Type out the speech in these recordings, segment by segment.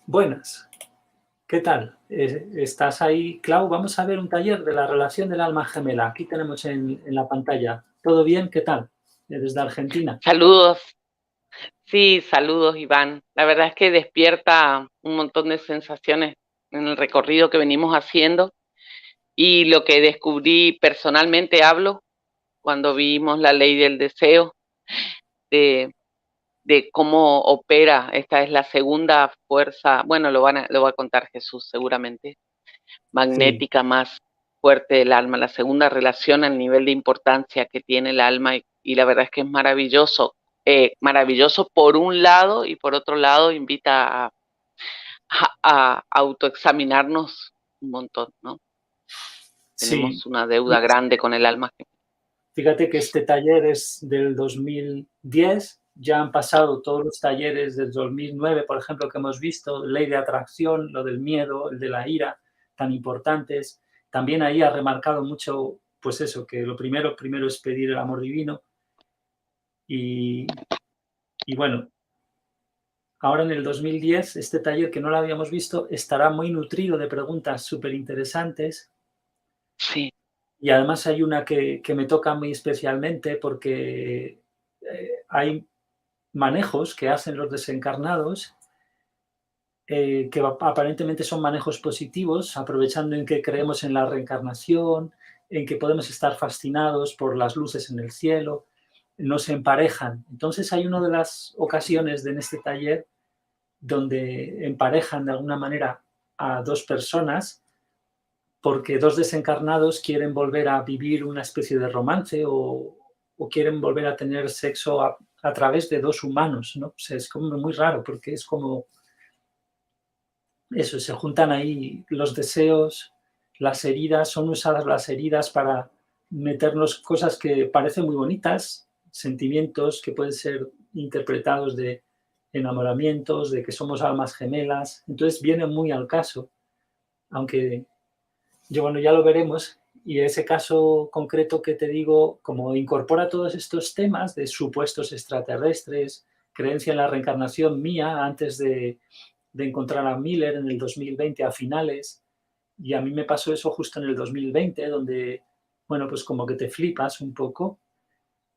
Buenas, ¿qué tal? ¿Estás ahí, Clau? Vamos a ver un taller de la relación del alma gemela. Aquí tenemos en la pantalla. ¿Todo bien? ¿Qué tal? Desde Argentina. Saludos, sí, saludos Iván. La verdad es que despierta un montón de sensaciones en el recorrido que venimos haciendo y lo que descubrí personalmente hablo cuando vimos la ley del deseo, de, de cómo opera. Esta es la segunda fuerza, bueno, lo va a contar Jesús seguramente, Sí, magnética más fuerte del alma, la segunda relación al nivel de importancia que tiene el alma y la verdad es que es maravilloso. Maravilloso por un lado y por otro lado invita a autoexaminarnos un montón, ¿no? sí. Tenemos una deuda grande con el alma. Fíjate que este taller es del 2010. Ya han pasado todos los talleres del 2009, por ejemplo, que hemos visto, ley de atracción, lo del miedo, el de la ira, tan importantes. También ahí ha remarcado mucho, pues eso, que lo primero es pedir el amor divino. Y, y bueno, ahora en el 2010, este taller que no lo habíamos visto estará muy nutrido de preguntas súper interesantes Sí. y además hay una que me toca muy especialmente porque hay manejos que hacen los desencarnados que aparentemente son manejos positivos, aprovechando en que creemos en la reencarnación, en que podemos estar fascinados por las luces en el cielo, nos emparejan. Entonces hay una de las ocasiones en este taller donde emparejan de alguna manera a dos personas porque dos desencarnados quieren volver a vivir una especie de romance o quieren volver a tener sexo a través de dos humanos, ¿no? O sea, es como muy raro porque es como eso, se juntan ahí los deseos, las heridas, son usadas las heridas para meternos cosas que parecen muy bonitas, sentimientos que pueden ser interpretados de enamoramientos, de que somos almas gemelas. Entonces viene muy al caso, aunque yo, bueno, ya lo veremos. Y ese caso concreto que te digo, como incorpora todos estos temas de supuestos extraterrestres, creencia en la reencarnación mía antes de encontrar a Miller en el 2020 a finales, y a mí me pasó eso justo en el 2020, donde, bueno, pues como que te flipas un poco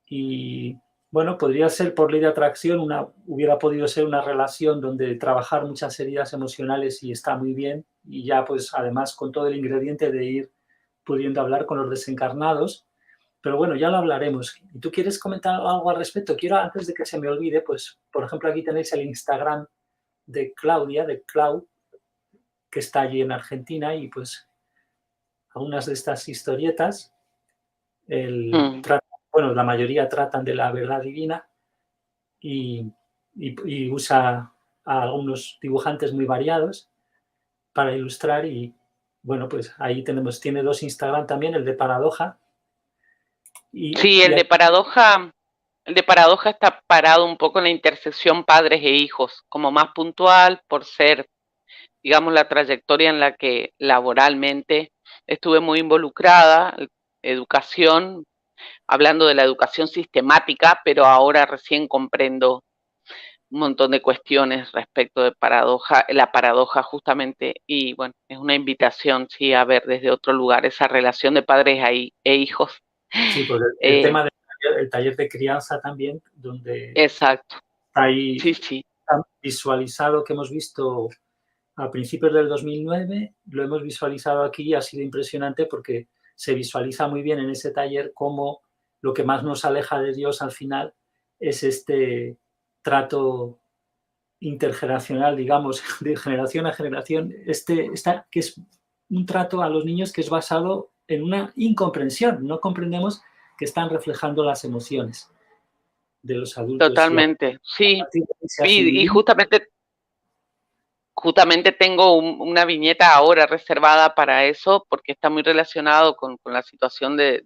y, bueno, podría ser por ley de atracción, hubiera podido ser una relación donde trabajar muchas heridas emocionales y está muy bien, y ya pues además con todo el ingrediente de ir pudiendo hablar con los desencarnados, pero bueno, ya lo hablaremos. ¿Y tú quieres comentar algo al respecto? Quiero, antes de que se me olvide, pues, por ejemplo, aquí tenéis el Instagram de Claudia, de Clau, que está allí en Argentina, y pues algunas de estas historietas, Mm. bueno, la mayoría tratan de la verdad divina y, y usa a algunos dibujantes muy variados para ilustrar y bueno, pues ahí tiene dos Instagram también, el de Paradoja Sí, y el de paradoja está parado un poco en la intersección padres e hijos, como más puntual por ser, digamos, la trayectoria en la que laboralmente estuve muy involucrada, educación, hablando de la educación sistemática, pero ahora recién comprendo un montón de cuestiones respecto de paradoja, la paradoja justamente, y bueno, es una invitación, sí, a ver desde otro lugar esa relación de padres e hijos. sí, pues el Eh, tema del taller de crianza también, donde exacto, está ahí sí, sí. visualizado que hemos visto a principios del 2009, lo hemos visualizado aquí y ha sido impresionante porque se visualiza muy bien en ese taller cómo lo que más nos aleja de Dios al final es este trato intergeneracional, digamos, de generación a generación, que es un trato a los niños que es basado en una incomprensión. No comprendemos que están reflejando las emociones de los adultos y a Totalmente, sí. partir de ahí se hace Y divino. justamente tengo una viñeta ahora reservada para eso, porque está muy relacionado con la situación de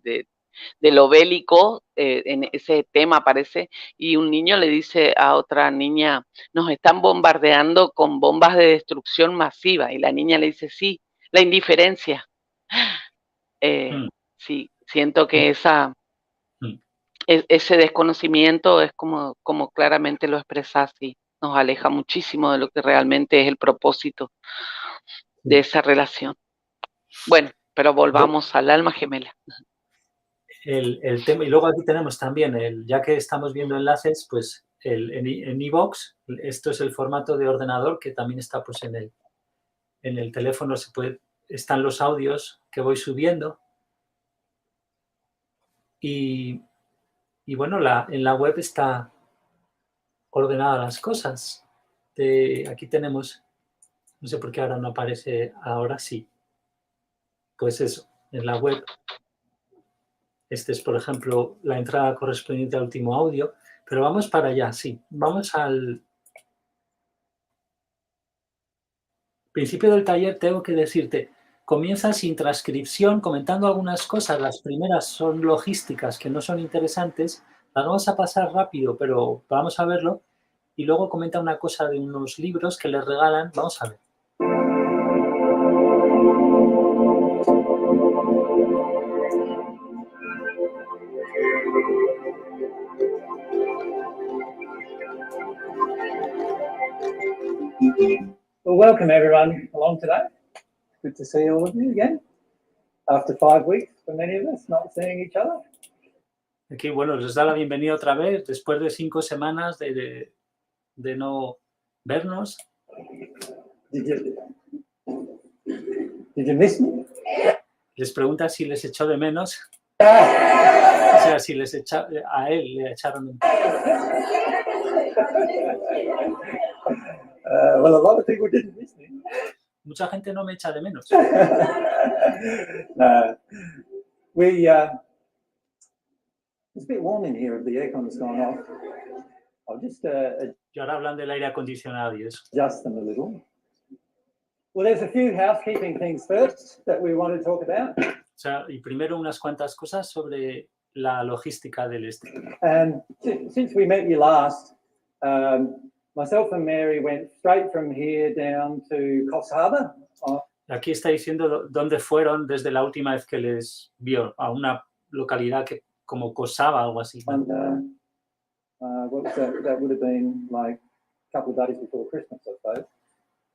lo bélico, en ese tema parece, y un niño le dice a otra niña, nos están bombardeando con bombas de destrucción masiva, y la niña le dice, sí, la indiferencia. Eh, Mm, sí, siento mm, que mm. ese desconocimiento es como claramente lo expresa así. nos aleja muchísimo de lo que realmente es el propósito de esa relación. Bueno, pero volvamos al alma gemela. El tema, y luego aquí tenemos también, ya que estamos viendo enlaces, pues en iVoox, esto es el formato de ordenador que también está pues en el teléfono, están los audios que voy subiendo. Y bueno, en la web está ordenadas las cosas. Aquí tenemos, no sé por qué ahora no aparece, ahora sí. Pues eso, en la web. Este es, por ejemplo, la entrada correspondiente al último audio. Pero vamos para allá, sí. Vamos al principio del taller. Tengo que decirte, comienza sin transcripción, comentando algunas cosas. Las primeras son logísticas, que no son interesantes. Las vamos a pasar rápido, pero vamos a verlo. Y luego comenta una cosa de unos libros que les regalan. Vamos a ver. Well, welcome everyone along today. Good to see all of you again. After 5 weeks, for many of us, not seeing each other. Aquí, bueno, les da la bienvenida otra vez, después de 5 semanas de no vernos. Did you miss me? Les pregunta si les echó de menos. O sea, si a él le echaron de menos. Well, a lot of people didn't miss me. Mucha gente no me echa de menos. It's a bit warm in here. The aircon's gone off. I'll just Y ahora hablan del aire acondicionado y eso. adjust them a little. Well, there's a few housekeeping things first that we want to talk about. O sea, y primero unas cuantas cosas sobre la logística del este. And since we met you last, myself and Mary went straight from here down to Coffs Harbour. Aquí está diciendo dónde fueron desde la última vez que les vio, a una localidad que como Cosaba, algo así. And what was that? That would have been like a couple of days before Christmas, I suppose.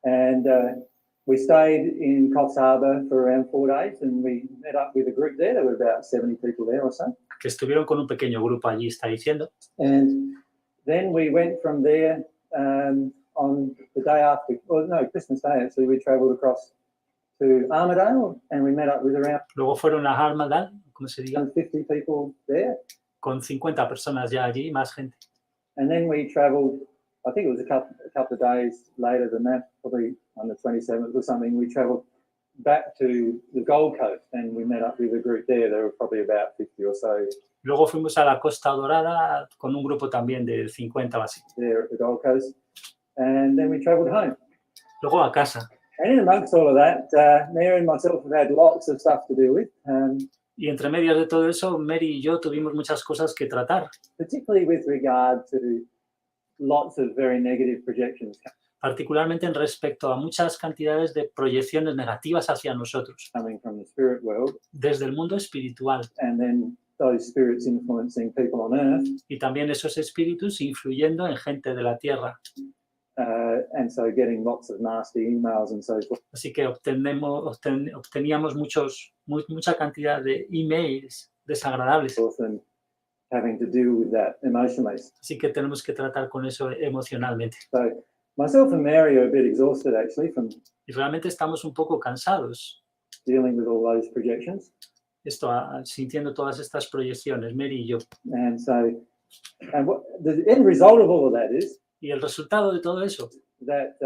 And we stayed in Coffs Harbour for around 4 days, and we met up with a group there. There were about 70 people there or so. Que estuvieron con un pequeño grupo allí, está diciendo. And then we went from there on the day after, well, no, Christmas Day actually, we travelled across to Armadale, and we met up with around Luego fueron a Armadale, como se diga, 50 people there. con 50 personas ya allí, más gente. And then we travelled, I think it was a couple of days later than that, probably on the 27th or something, we travelled back to the Gold Coast, and we met up with a group there. There were probably about 50 or so. Luego fuimos a la Costa Dorada con un grupo también de 50 o así. There at the Gold Coast. And then we travelled home. Luego a casa. And in amongst all of that, Mary and myself have had lots of stuff to deal with. Y entre medias de todo eso, Mary y yo tuvimos muchas cosas que tratar. Particularly with regard to lots of very negative projections. Particularmente en respecto a muchas cantidades de proyecciones negativas hacia nosotros. Coming from the spirit world. Desde el mundo espiritual. And then those spirits influencing people on earth. Y también esos espíritus influyendo en gente de la tierra. And so getting lots of nasty emails and so forth. Así que obteníamos mucha cantidad de emails desagradables. And having to deal with that emotionally. Así que tenemos que tratar con eso emocionalmente. So myself and Mary are a bit exhausted actually from Y realmente estamos un poco cansados. Dealing with all those projections. Sintiendo todas estas proyecciones, Mary y yo. And what the end result of all of that is. Y el resultado de todo eso. That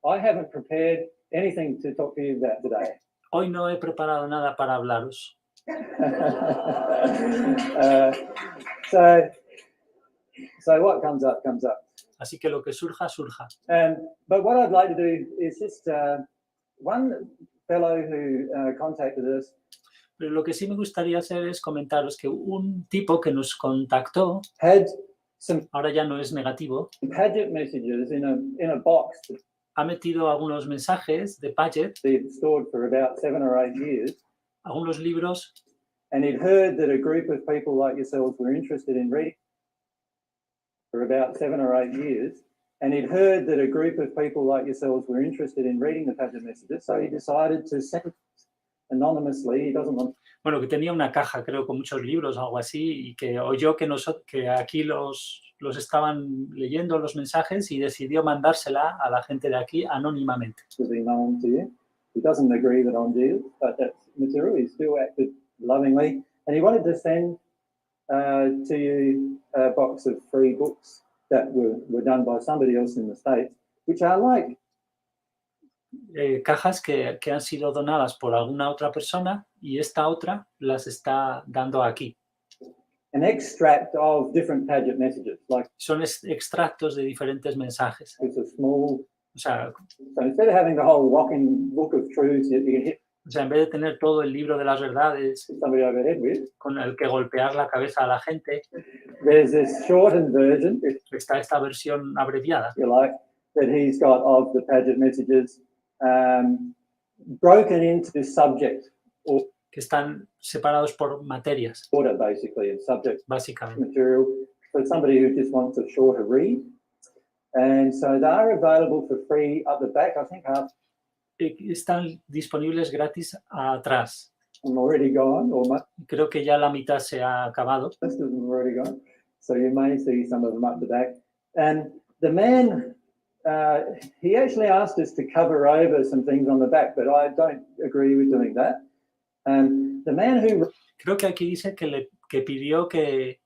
I haven't prepared anything to talk to you about today. Hoy no he preparado nada para hablaros. So what comes up, comes up. Así que lo que surja, surja. But what I'd like to do is just one fellow who contacted us. Pero lo que sí me gustaría hacer es comentaros que un tipo que nos contactó, ahora ya no es negativo, Paget messages in a box. Ha metido algunos mensajes de Paget, stored for about 7 or 8 years. Algunos libros. And he'd heard that a group of people like yourselves were interested in reading for about 7 or 8 years. And he'd heard that a group of people like yourselves were interested in reading the packet messages, so he decided to send it anonymously. He doesn't want. Bueno, que tenía una caja, creo, con muchos libros o algo así, y que oyó que aquí los estaban leyendo los mensajes y decidió mandársela a la gente de aquí anónimamente. To be known to you. He doesn't agree that I'm Jesus, but that's material. He still acted lovingly, and he wanted to send to you a box of free books that were done by somebody else in the States, which are like cajas que han sido donadas por alguna otra persona y esta otra las está dando aquí. an extract of different packet messages. Like Son extractos de diferentes mensajes. it's a small. O sea, So instead of having the whole walking book of truths that you can hit en vez de tener todo el libro de las verdades somebody over the head with, con el que golpear la cabeza a la gente, there's this shortened version, if está esta versión abreviada you like, that he's got of the packet messages, broken into subject or que están separados por materias, order, basically, and subject básicamente. material for somebody who just wants a shorter read. And so they're available for free at the back. I think Están disponibles gratis atrás. I'm already gone, or Creo que ya la mitad se ha acabado. most of them are already gone. So you may see some of them up the back. And the man, he actually asked us to cover over some things on the back, but I don't agree with doing that. The man who Creo que aquí dice que pidió que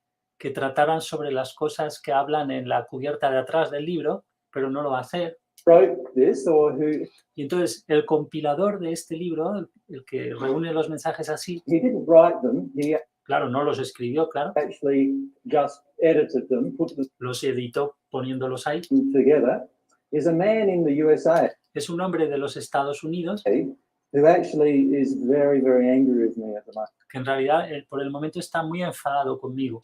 trataran sobre las cosas que hablan en la cubierta de atrás del libro, pero no lo va a hacer. wrote this, or who Y entonces el compilador de este libro, el que reúne los mensajes así, he didn't write them, he claro, no los escribió, claro, actually just edited them, put them los editó poniéndolos ahí. together, is a man in the USA Es un hombre de los Estados Unidos who actually is very, very angry with me at the moment. que en realidad por el momento está muy enfadado conmigo.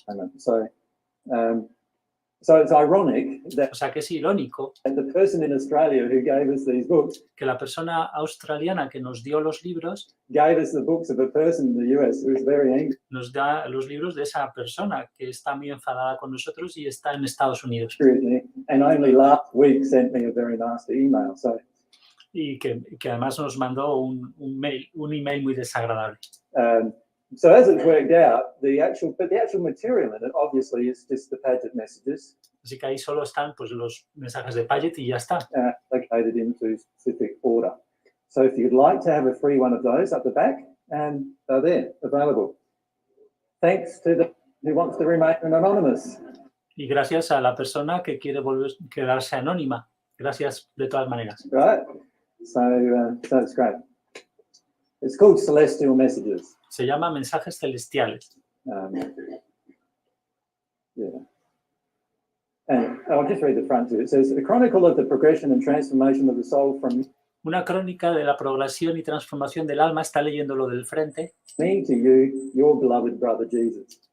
So it's ironic that O sea que es irónico the person in Australia who gave us these books que la persona australiana que nos dio los libros gave us the books of a person in the US who is very angry. nos da los libros de esa persona que está muy enfadada con nosotros y está en Estados Unidos. With me, and only last week sent me a very nasty email. Y que además nos mandó un email muy desagradable. So as it's worked out, the actual material in it obviously is just the packet messages Así que ahí solo están pues, los mensajes de Paget y ya está. located into specific order. So if you'd like to have a free one of those up the back, and they're there, available. Thanks to the who wants to remain anonymous. Y gracias a la persona que quiere quedarse anónima. Gracias de todas maneras. Right? So it's great. It's called Celestial Messages. Se llama mensajes celestiales. Yeah. And I'll just read the front too. It says, a chronicle of the progression and transformation of the soul from Una crónica de la progresión y transformación del alma, está leyendo lo del frente, me to you, your beloved brother Jesus.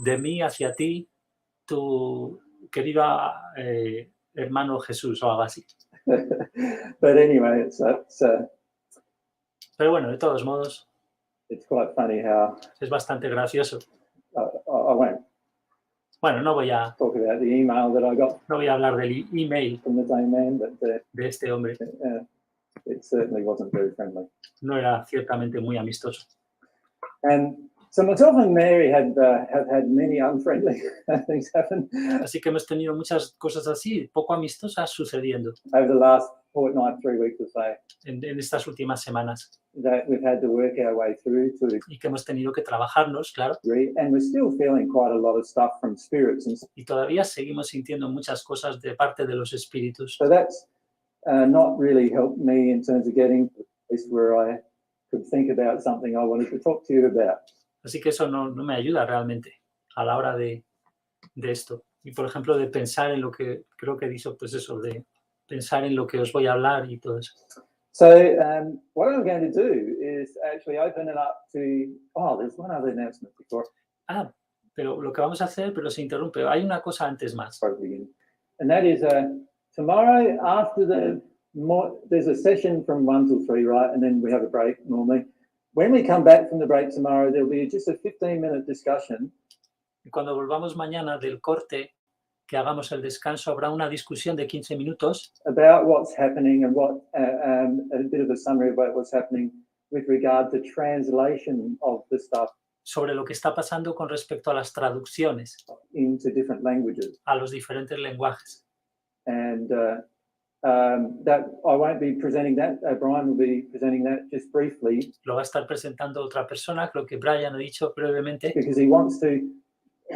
de mí hacia ti, tu querido hermano Jesús o algo así. But anyway, Pero bueno, de todos modos, it's quite funny how es bastante gracioso. I won't Bueno, no voy a talk about the email that I got hablar del email from the same man, but de este hombre. it certainly wasn't very friendly. No era ciertamente muy amistoso. And so myself and Mary have had many unfriendly things happen Así que hemos tenido muchas cosas así, poco amistosas sucediendo over the last fortnight, 3 weeks or so, en estas últimas semanas. that we've had to work our way through to a Y que hemos tenido que trabajarnos, claro. degree, and we're still feeling quite a lot of stuff from spirits. And Y todavía seguimos sintiendo muchas cosas de parte de los espíritus. so that's not really helped me in terms of getting to the place where I could think about something I wanted to talk to you about. Así que eso no me ayuda realmente a la hora de esto. Y por ejemplo, de pensar en lo que creo que dice, pues eso, de pensar en lo que os voy a hablar y todo eso. So what I'm going to do is actually open it up to, there's one other announcement before Pero lo que vamos a hacer, pero se interrumpe. Hay una cosa antes más. I begin. And that is tomorrow after there's a session from 1 till 3, right? And then we have a break normally. When we come back from the break tomorrow, there'll be just a 15-minute discussion Y cuando volvamos mañana del corte, que hagamos el descanso. Habrá una discusión de 15 minutos about what's happening and a bit of a summary about what's happening with regard to translation of the stuff sobre lo que está pasando con respecto a las traducciones into different languages. a los diferentes lenguajes. And that I won't be presenting that. Brian will be presenting that just briefly. Lo va a estar presentando otra persona, creo que Brian ha dicho brevemente, Because he wants to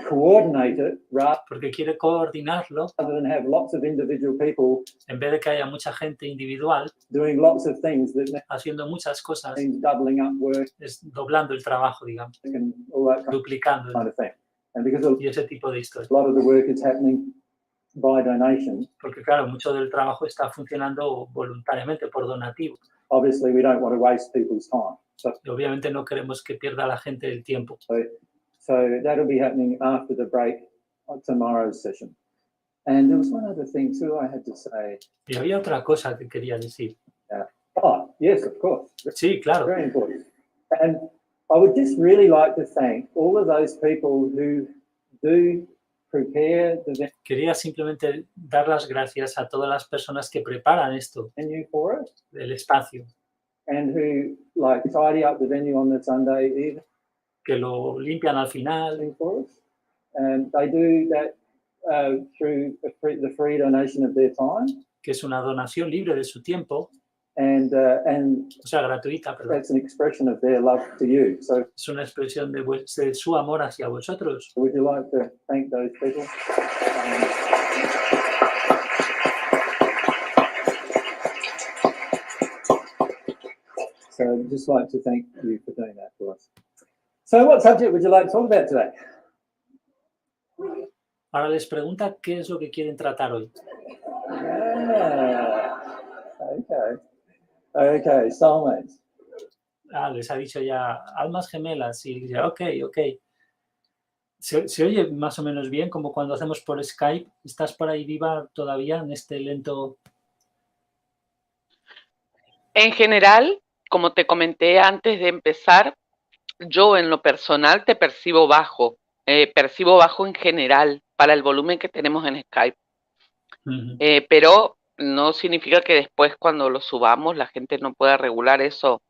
coordinate it rather porque quiere coordinarlo than have lots of individual people en vez de que haya mucha gente individual doing lots of things that haciendo muchas cosas, means doubling up work es doblando el trabajo, digamos, and all that duplicando kind of thing. And because y ese tipo de historias. a lot of the work is happening by donation, Porque claro, mucho del trabajo está funcionando voluntariamente por donativo. obviously we don't want to waste people's time. Y obviamente no queremos que pierda la gente el tiempo. So that'll be happening after the break on tomorrow's session. And there was one other thing too I had to say. Y había otra cosa que quería decir. Oh, yes, of course. Sí, claro. Very important. And I would just really like to thank all of those people who do prepare the Quería simplemente dar las gracias a todas las personas que preparan esto, venue for us el espacio, and who like tidy up the venue on the Sunday evening que lo limpian al final, for us. And they do that through the free donation of their time. que es una donación libre de su tiempo, And o sea, gratuita, perdón. that's an expression of their love to you. So Es una expresión de su amor hacia vosotros. would you like to thank those people? So I'd just like to thank you for doing that for us. So what subject would you like to talk about today? Ahora les pregunta qué es lo que quieren tratar hoy. Okay, soulmates. Les ha dicho ya almas gemelas y dice, ok. ¿Se oye más o menos bien como cuando hacemos por Skype? ¿Estás por ahí viva todavía en este lento? En general, como te comenté antes de empezar, yo en lo personal te percibo bajo en general para el volumen que tenemos en Skype. Pero no significa que después cuando lo subamos la gente no pueda regular eso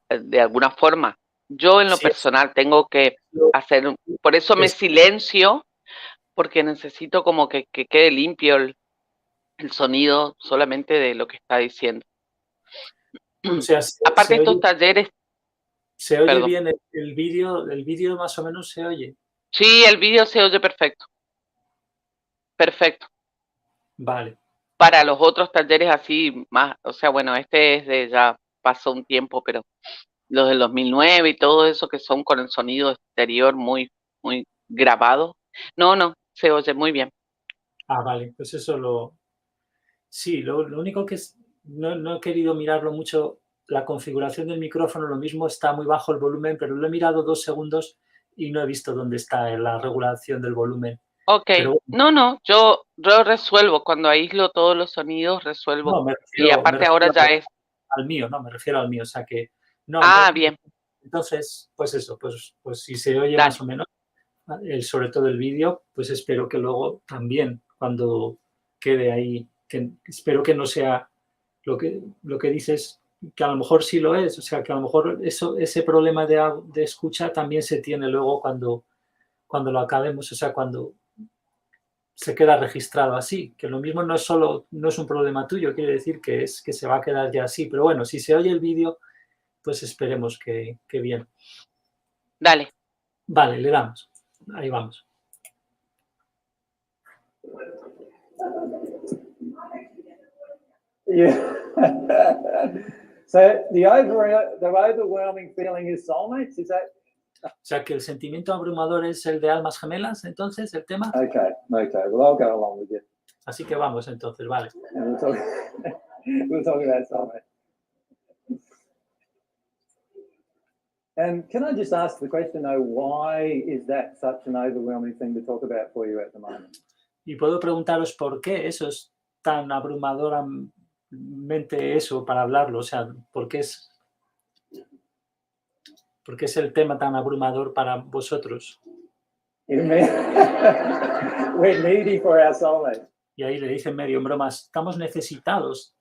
de alguna forma. Yo en lo personal tengo que hacer, por eso me silencio, porque necesito como que quede limpio el sonido solamente de lo que está diciendo. O sea, aparte de estos talleres... ¿Se oye bien el vídeo? ¿El vídeo más o menos se oye? Sí, el vídeo se oye perfecto. Perfecto. Vale. Para los otros talleres así más, o sea, bueno, este es de ya pasó un tiempo, pero los del 2009 y todo eso que son con el sonido exterior muy grabado. No, se oye muy bien. Ah, vale, pues eso Sí, lo único que no he querido mirarlo mucho, la configuración del micrófono, lo mismo está muy bajo el volumen, pero lo he mirado 2 segundos y no he visto dónde está la regulación del volumen. Ok, pero, no, yo resuelvo, cuando aíslo todos los sonidos, resuelvo. Y aparte ahora ya es... Al mío, no, me refiero al mío, o sea que... No, bien. Entonces, pues eso, pues si se oye Dale. más o menos, sobre todo el vídeo, pues espero que luego también, cuando quede ahí, espero que no sea lo que dices, que a lo mejor sí lo es, o sea, que a lo mejor ese problema de escucha también se tiene luego cuando lo acabemos, o sea, cuando se queda registrado así, que lo mismo no es un problema tuyo, quiere decir que se va a quedar ya así, pero bueno, si se oye el vídeo, pues esperemos que bien. Dale. Vale, le damos. Ahí vamos. Yeah. So the overwhelming feeling is soulmates, is that? O sea, que el sentimiento abrumador es el de almas gemelas, entonces, el tema. Okay. Well, I'll go along with you. Así que vamos, entonces, vale. And we'll talk about soulmates. And can I just ask the question, though, why is that such an overwhelming thing to talk about for you at the moment? Y puedo preguntaros por qué eso es tan abrumadoramente eso para hablarlo, o sea, ¿por qué es el tema tan abrumador para vosotros? We're needy for our soulmate. Y ahí le dicen medio en broma, estamos necesitados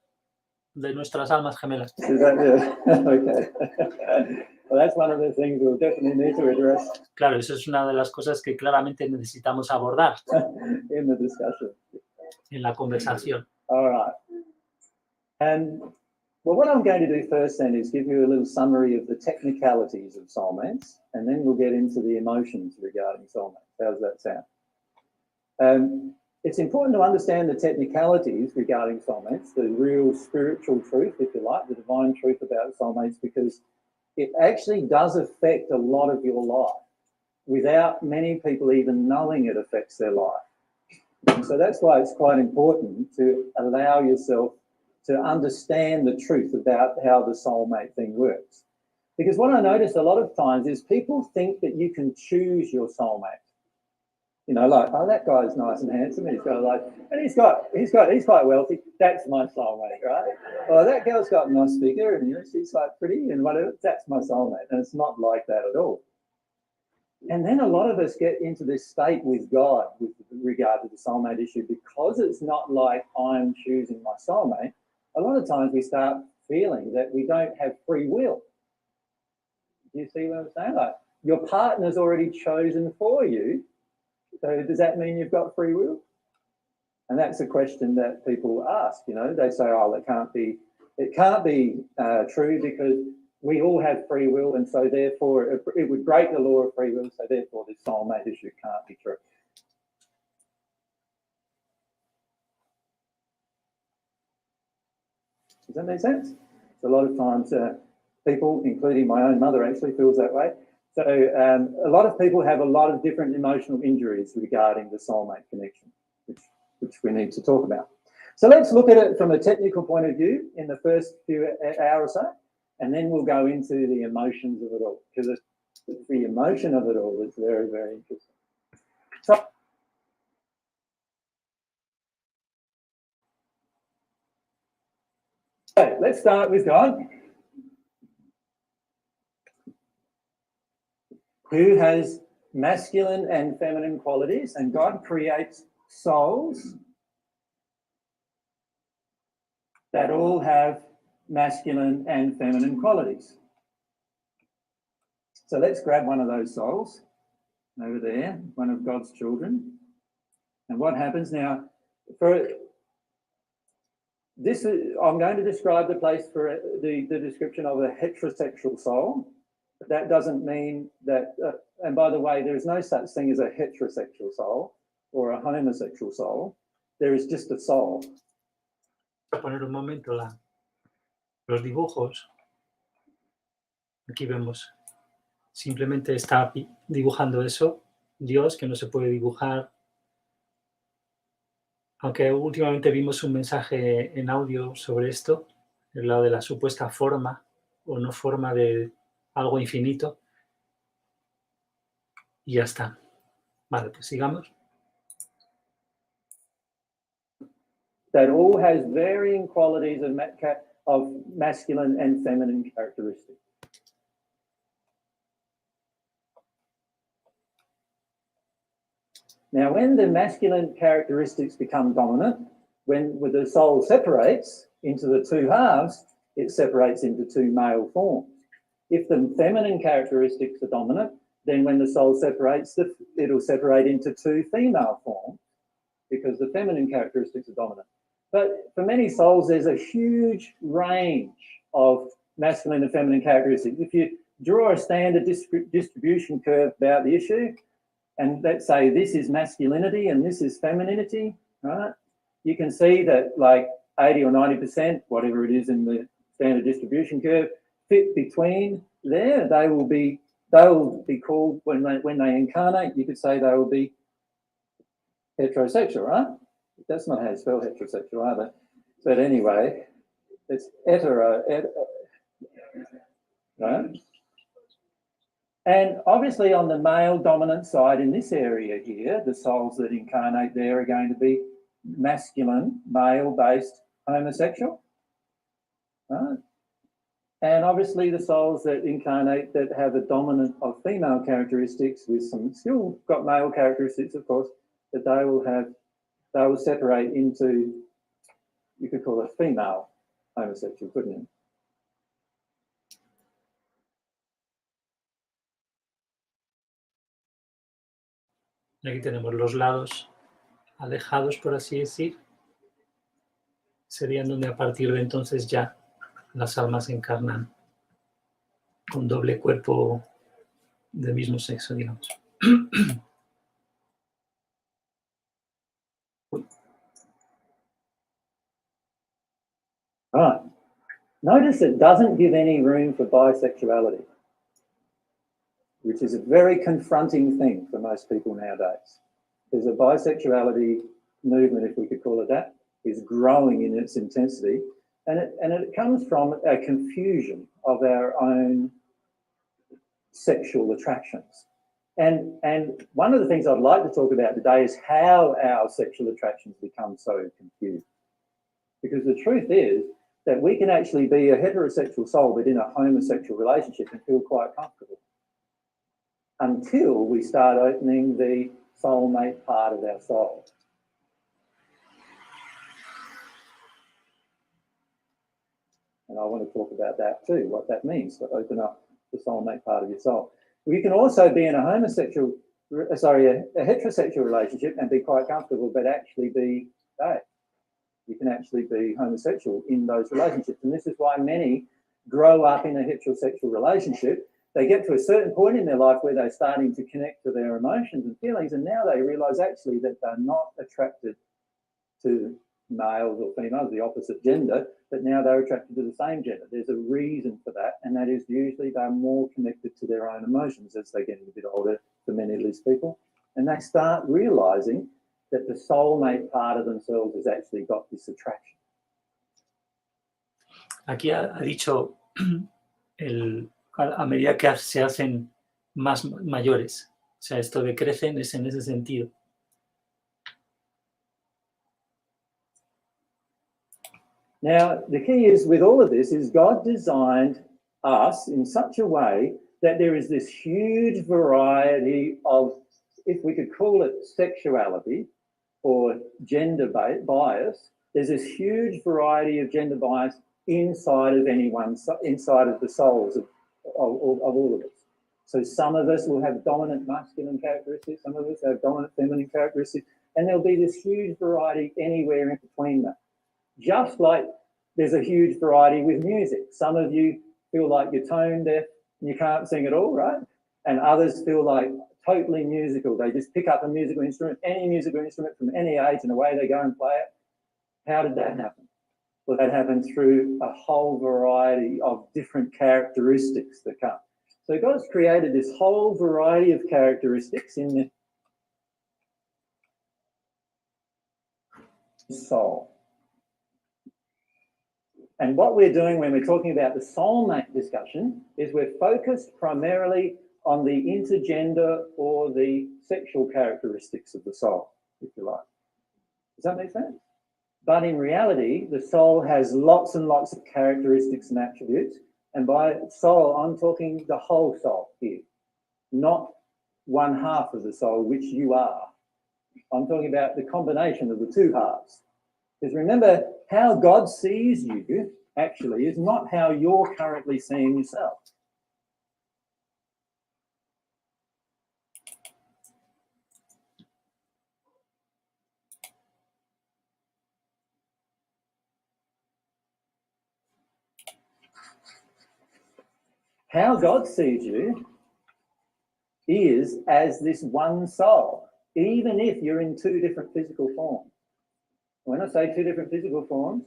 de nuestras almas gemelas. Is that, yeah. Okay. Well, that's one of the things we'll definitely need to address. Claro, eso es una de las cosas que claramente necesitamos abordar in the discussion. en la conversación. All right. And well, what I'm going to do first then is give you a little summary of the technicalities of soulmates, and then we'll get into the emotions regarding soulmates. How does that sound? It's important to understand the technicalities regarding soulmates, the real spiritual truth, if you like, the divine truth about soulmates, because it actually does affect a lot of your life without many people even knowing it affects their life. And so that's why it's quite important to allow yourself to understand the truth about how the soulmate thing works. Because what I notice a lot of times is people think that you can choose your soulmate. You know, like, oh, that guy's nice and handsome, and he's quite wealthy. That's my soulmate, right? Or that girl's got a nice figure, and she's quite pretty, and whatever. That's my soulmate, and it's not like that at all. And then a lot of us get into this state with God with regard to the soulmate issue, because it's not like I'm choosing my soulmate. A lot of times we start feeling that we don't have free will. Do you see what I'm saying? Like, your partner's already chosen for you. So does that mean you've got free will? And that's a question that people ask. You know, they say, "Oh, it can't be true because we all have free will, and so therefore it would break the law of free will. So therefore, this soulmate issue can't be true." Does that make sense? So a lot of times, people, including my own mother, actually feels that way. So a lot of people have a lot of different emotional injuries regarding the soulmate connection, which we need to talk about. So let's look at it from a technical point of view in the first few hours or so, and then we'll go into the emotions of it all, because it's the emotion of it all that's very, very interesting. So, okay, let's start with God, who has masculine and feminine qualities, and God creates souls that all have masculine and feminine qualities. So let's grab one of those souls over there, one of God's children. And what happens now, for this, I'm going to describe the place for the description of a heterosexual soul. But that doesn't mean that, and by the way, there is no such thing as a heterosexual soul or a homosexual soul. There is just a soul. Voy a poner un momento los dibujos. Aquí vemos, simplemente está dibujando eso, Dios, que no se puede dibujar. Aunque últimamente vimos un mensaje en audio sobre esto, el lado de la supuesta forma o no forma de algo infinito. Y ya está. Vale, pues sigamos. That all has varying qualities of masculine and feminine characteristics. Now, when the masculine characteristics become dominant, when the soul separates into the two halves, it separates into two male forms. If the feminine characteristics are dominant, then when the soul separates, it'll separate into two female forms, because the feminine characteristics are dominant. But for many souls, there's a huge range of masculine and feminine characteristics. If you draw a standard distribution curve about the issue, and let's say this is masculinity and this is femininity, right? You can see that like 80 or 90%, whatever it is in the standard distribution curve, fit between there. They will be called, when they incarnate, you could say they will be heterosexual, right? That's not how you spell heterosexual either. But anyway, it's hetero, right? And obviously on the male dominant side in this area here, the souls that incarnate there are going to be masculine, male-based homosexual, right? And obviously the souls that incarnate that have a dominant of female characteristics with some still got male characteristics, of course, that they will separate into, you could call it female homosexual, couldn't you? Aquí tenemos los lados alejados, por así decir. Serían donde a partir de entonces ya las almas encarnan con doble cuerpo del mismo sexo, digamos. Right. Notice it doesn't give any room for bisexuality, which is a very confronting thing for most people nowadays. There's a bisexuality movement, if we could call it that, is growing in its intensity, and it comes from a confusion of our own sexual attractions. And one of the things I'd like to talk about today is how our sexual attractions become so confused. Because the truth is that we can actually be a heterosexual soul but in a homosexual relationship and feel quite comfortable until we start opening the soulmate part of our soul. And I want to talk about that too, what that means to open up the soulmate part of your soul. You can also be in a heterosexual relationship and be quite comfortable, but actually be gay. You can actually be homosexual in those relationships. And this is why many grow up in a heterosexual relationship. They get to a certain point in their life where they're starting to connect to their emotions and feelings, and now they realize actually that they're not attracted to males or females, the opposite gender, but now they're attracted to the same gender. There's a reason for that, and that is usually they're more connected to their own emotions as they get a bit older for many of these people. And they start realizing that the soulmate part of themselves has actually got this attraction. Aquí ha dicho a medida que se hacen más mayores. O sea, esto de crecen es en ese sentido. Now, the key is with all of this is God designed us in such a way that there is this huge variety of, if we could call it sexuality or gender bias, there's this huge variety of gender bias inside of inside of the souls of all of us. So some of us will have dominant masculine characteristics, some of us have dominant feminine characteristics, and there'll be this huge variety anywhere in between them. Just like there's a huge variety with music. Some of you feel like you're tone deaf and you can't sing at all, right? And others feel like totally musical. They just pick up a musical instrument, any musical instrument from any age, and away they go and play it. How did that happen? Well, that happened through a whole variety of different characteristics that come. So God's created this whole variety of characteristics in the soul. And what we're doing when we're talking about the soulmate discussion is we're focused primarily on the intergender or the sexual characteristics of the soul, if you like. Does that make sense? But in reality, the soul has lots and lots of characteristics and attributes. And by soul, I'm talking the whole soul here, not one half of the soul, which you are. I'm talking about the combination of the two halves. Because remember, how God sees you actually is not how you're currently seeing yourself. How God sees you is as this one soul, even if you're in two different physical forms. When I say two different physical forms,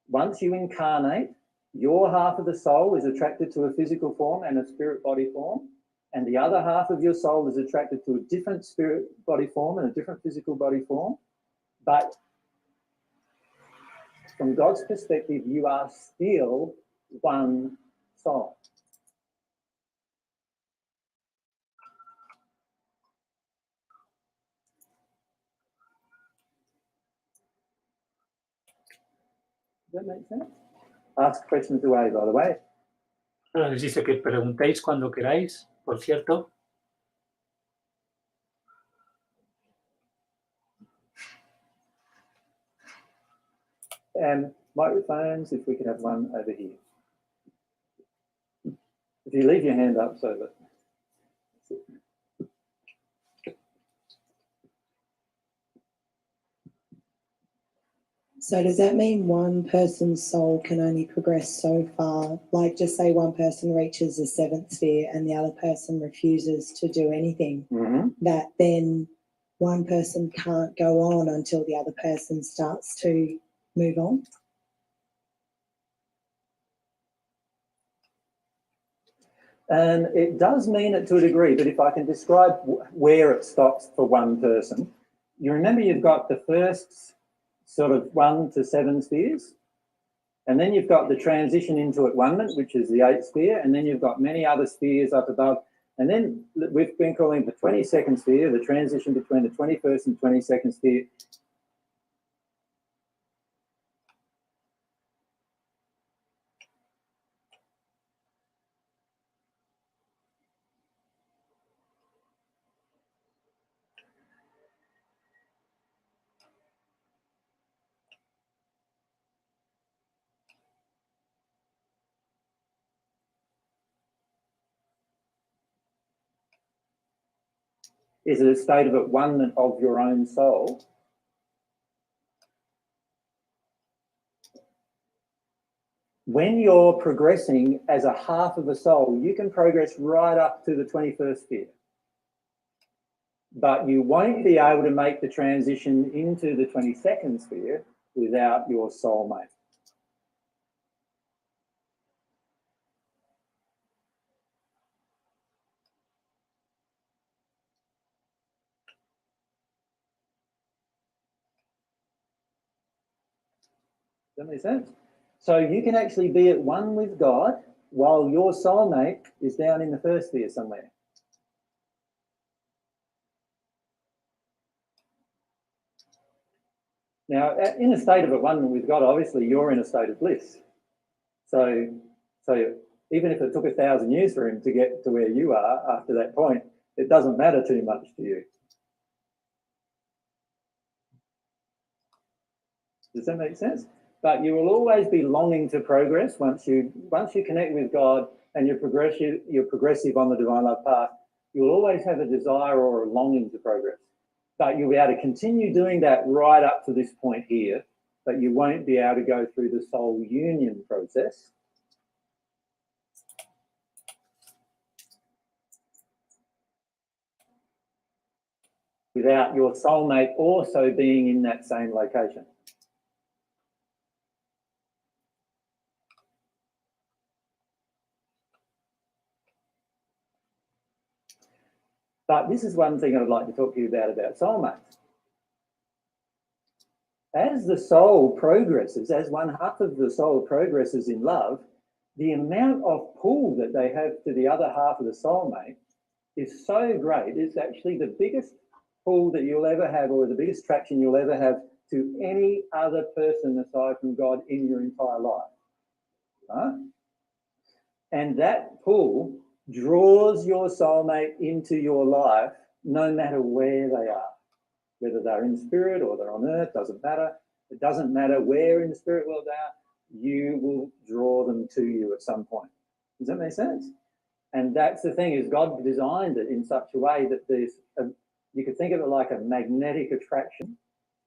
once you incarnate, your half of the soul is attracted to a physical form and a spirit body form, and the other half of your soul is attracted to a different spirit body form and a different physical body form. But from God's perspective, you are still one soul. Does that make sense? Ask questions away, by the way. Les dice que preguntéis cuando queráis, por cierto. And microphones, if we could have one over here. If you leave your hand up so that... So does that mean one person's soul can only progress so far? Like just say one person reaches the 7th sphere and the other person refuses to do anything, that then one person can't go on until the other person starts to move on? And it does mean it to a degree, but if I can describe where it stops for one person, you remember you've got the first sort of 1 to 7 spheres, and then you've got the transition into at-one-ment, which is the 8th sphere, and then you've got many other spheres up above, and then we've been calling the 22nd sphere, the transition between the 21st and 22nd sphere. Is it a state of at-one-ment of your own soul? When you're progressing as a half of a soul, you can progress right up to the 21st sphere. But you won't be able to make the transition into the 22nd sphere without your soulmate. Does that make sense? So you can actually be at one with God while your soulmate is down in the first sphere somewhere. Now, in a state of at-one-ment with God, obviously you're in a state of bliss. So even if it took 1,000 years for him to get to where you are after that point, it doesn't matter too much to you. Does that make sense? But you will always be longing to progress once you connect with God and you're progressive on the divine love path. You'll always have a desire or a longing to progress. But you'll be able to continue doing that right up to this point here, but you won't be able to go through the soul union process. Without your soulmate also being in that same location. But this is one thing I'd like to talk to you about soulmates. As the soul progresses, as one half of the soul progresses in love, the amount of pull that they have to the other half of the soulmate is so great. It's actually the biggest pull that you'll ever have, or the biggest traction you'll ever have to any other person aside from God in your entire life. Right? And that pull draws your soulmate into your life no matter where they are. Whether they're in spirit or they're on earth, doesn't matter. It doesn't matter where in the spirit world they are, you will draw them to you at some point. Does that make sense? And that's the thing, is God designed it in such a way that there's you could think of it like a magnetic attraction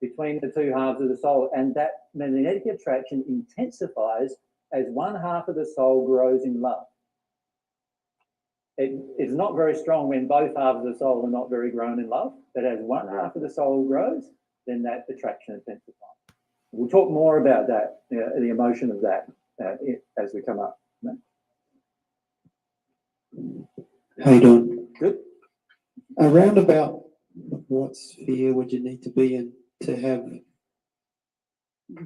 between the two halves of the soul, and that magnetic attraction intensifies as one half of the soul grows in love. It is not very strong when both halves of the soul are not very grown in love, but as one half of the soul grows, then that attraction intensifies. We'll talk more about that, the emotion of that, as we come up. How you doing? Good. Around about what sphere would you need to be in to have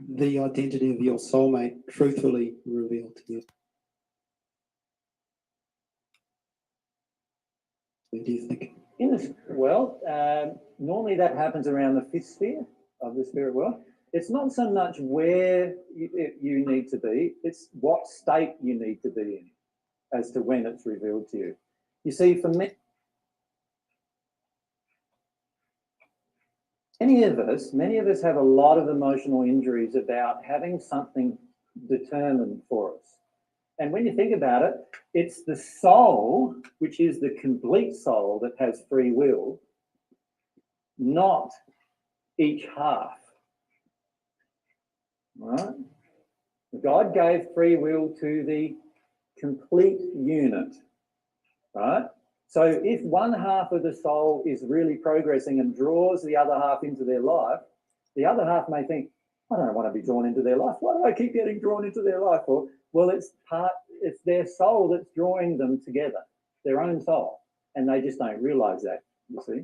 the identity of your soulmate truthfully revealed to you? What do you think? Normally that happens around the 5th sphere of the spirit world. It's not so much where you need to be, it's what state you need to be in. as to when it's revealed to you. You see, for me, many of us have a lot of emotional injuries about having something determined for us. And when you think about it, it's the soul, which is the complete soul, that has free will, not each half. Right? God gave free will to the complete unit. Right? So if one half of the soul is really progressing and draws the other half into their life, the other half may think, I don't want to be drawn into their life. Why do I keep getting drawn into their life? Well, it's their soul that's drawing them together, their own soul. And they just don't realize that, you see.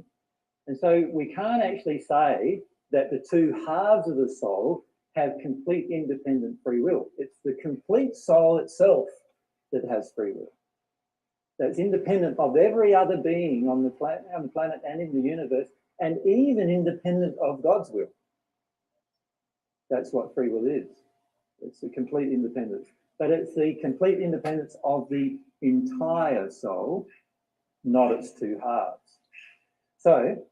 And so we can't actually say that the two halves of the soul have complete independent free will. It's the complete soul itself that has free will. That's independent of every other being on the planet and in the universe, and even independent of God's will. That's what free will is. It's the complete independence. But it's the complete independence of the entire soul, not its two halves. So,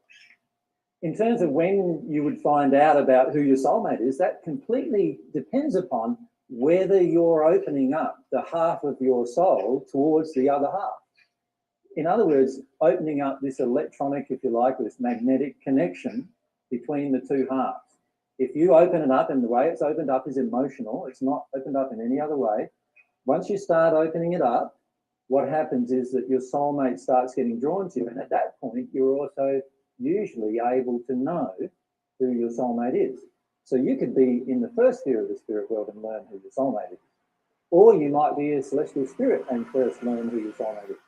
in terms of when you would find out about who your soulmate is, that completely depends upon whether you're opening up the half of your soul towards the other half. In other words, opening up this electronic, if you like, this magnetic connection between the two halves. If you open it up, and the way it's opened up is emotional, it's not opened up in any other way. Once you start opening it up, what happens is that your soulmate starts getting drawn to you. And at that point, you're also usually able to know who your soulmate is. So you could be in the first sphere of the spirit world and learn who your soulmate is. Or you might be a celestial spirit and first learn who your soulmate is.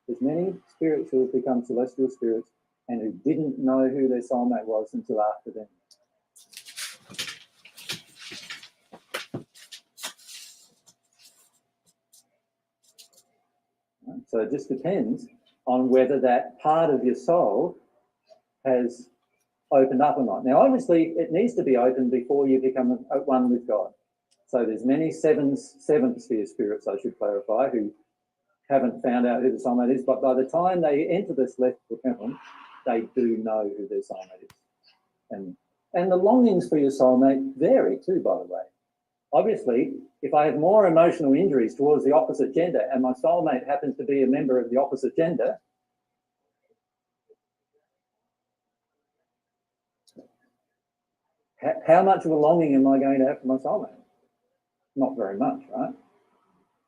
There's many spirits who have become celestial spirits and who didn't know who their soulmate was until after them. So it just depends on whether that part of your soul has opened up or not. Now, obviously, it needs to be open before you become one with God. So there's many seventh sphere spirits, I should clarify, who haven't found out who the soulmate is, but by the time they enter this celestial realm, they do know who their soulmate is. And the longings for your soulmate vary too, by the way. Obviously, if I have more emotional injuries towards the opposite gender and my soulmate happens to be a member of the opposite gender, how much of a longing am I going to have for my soulmate? Not very much, right?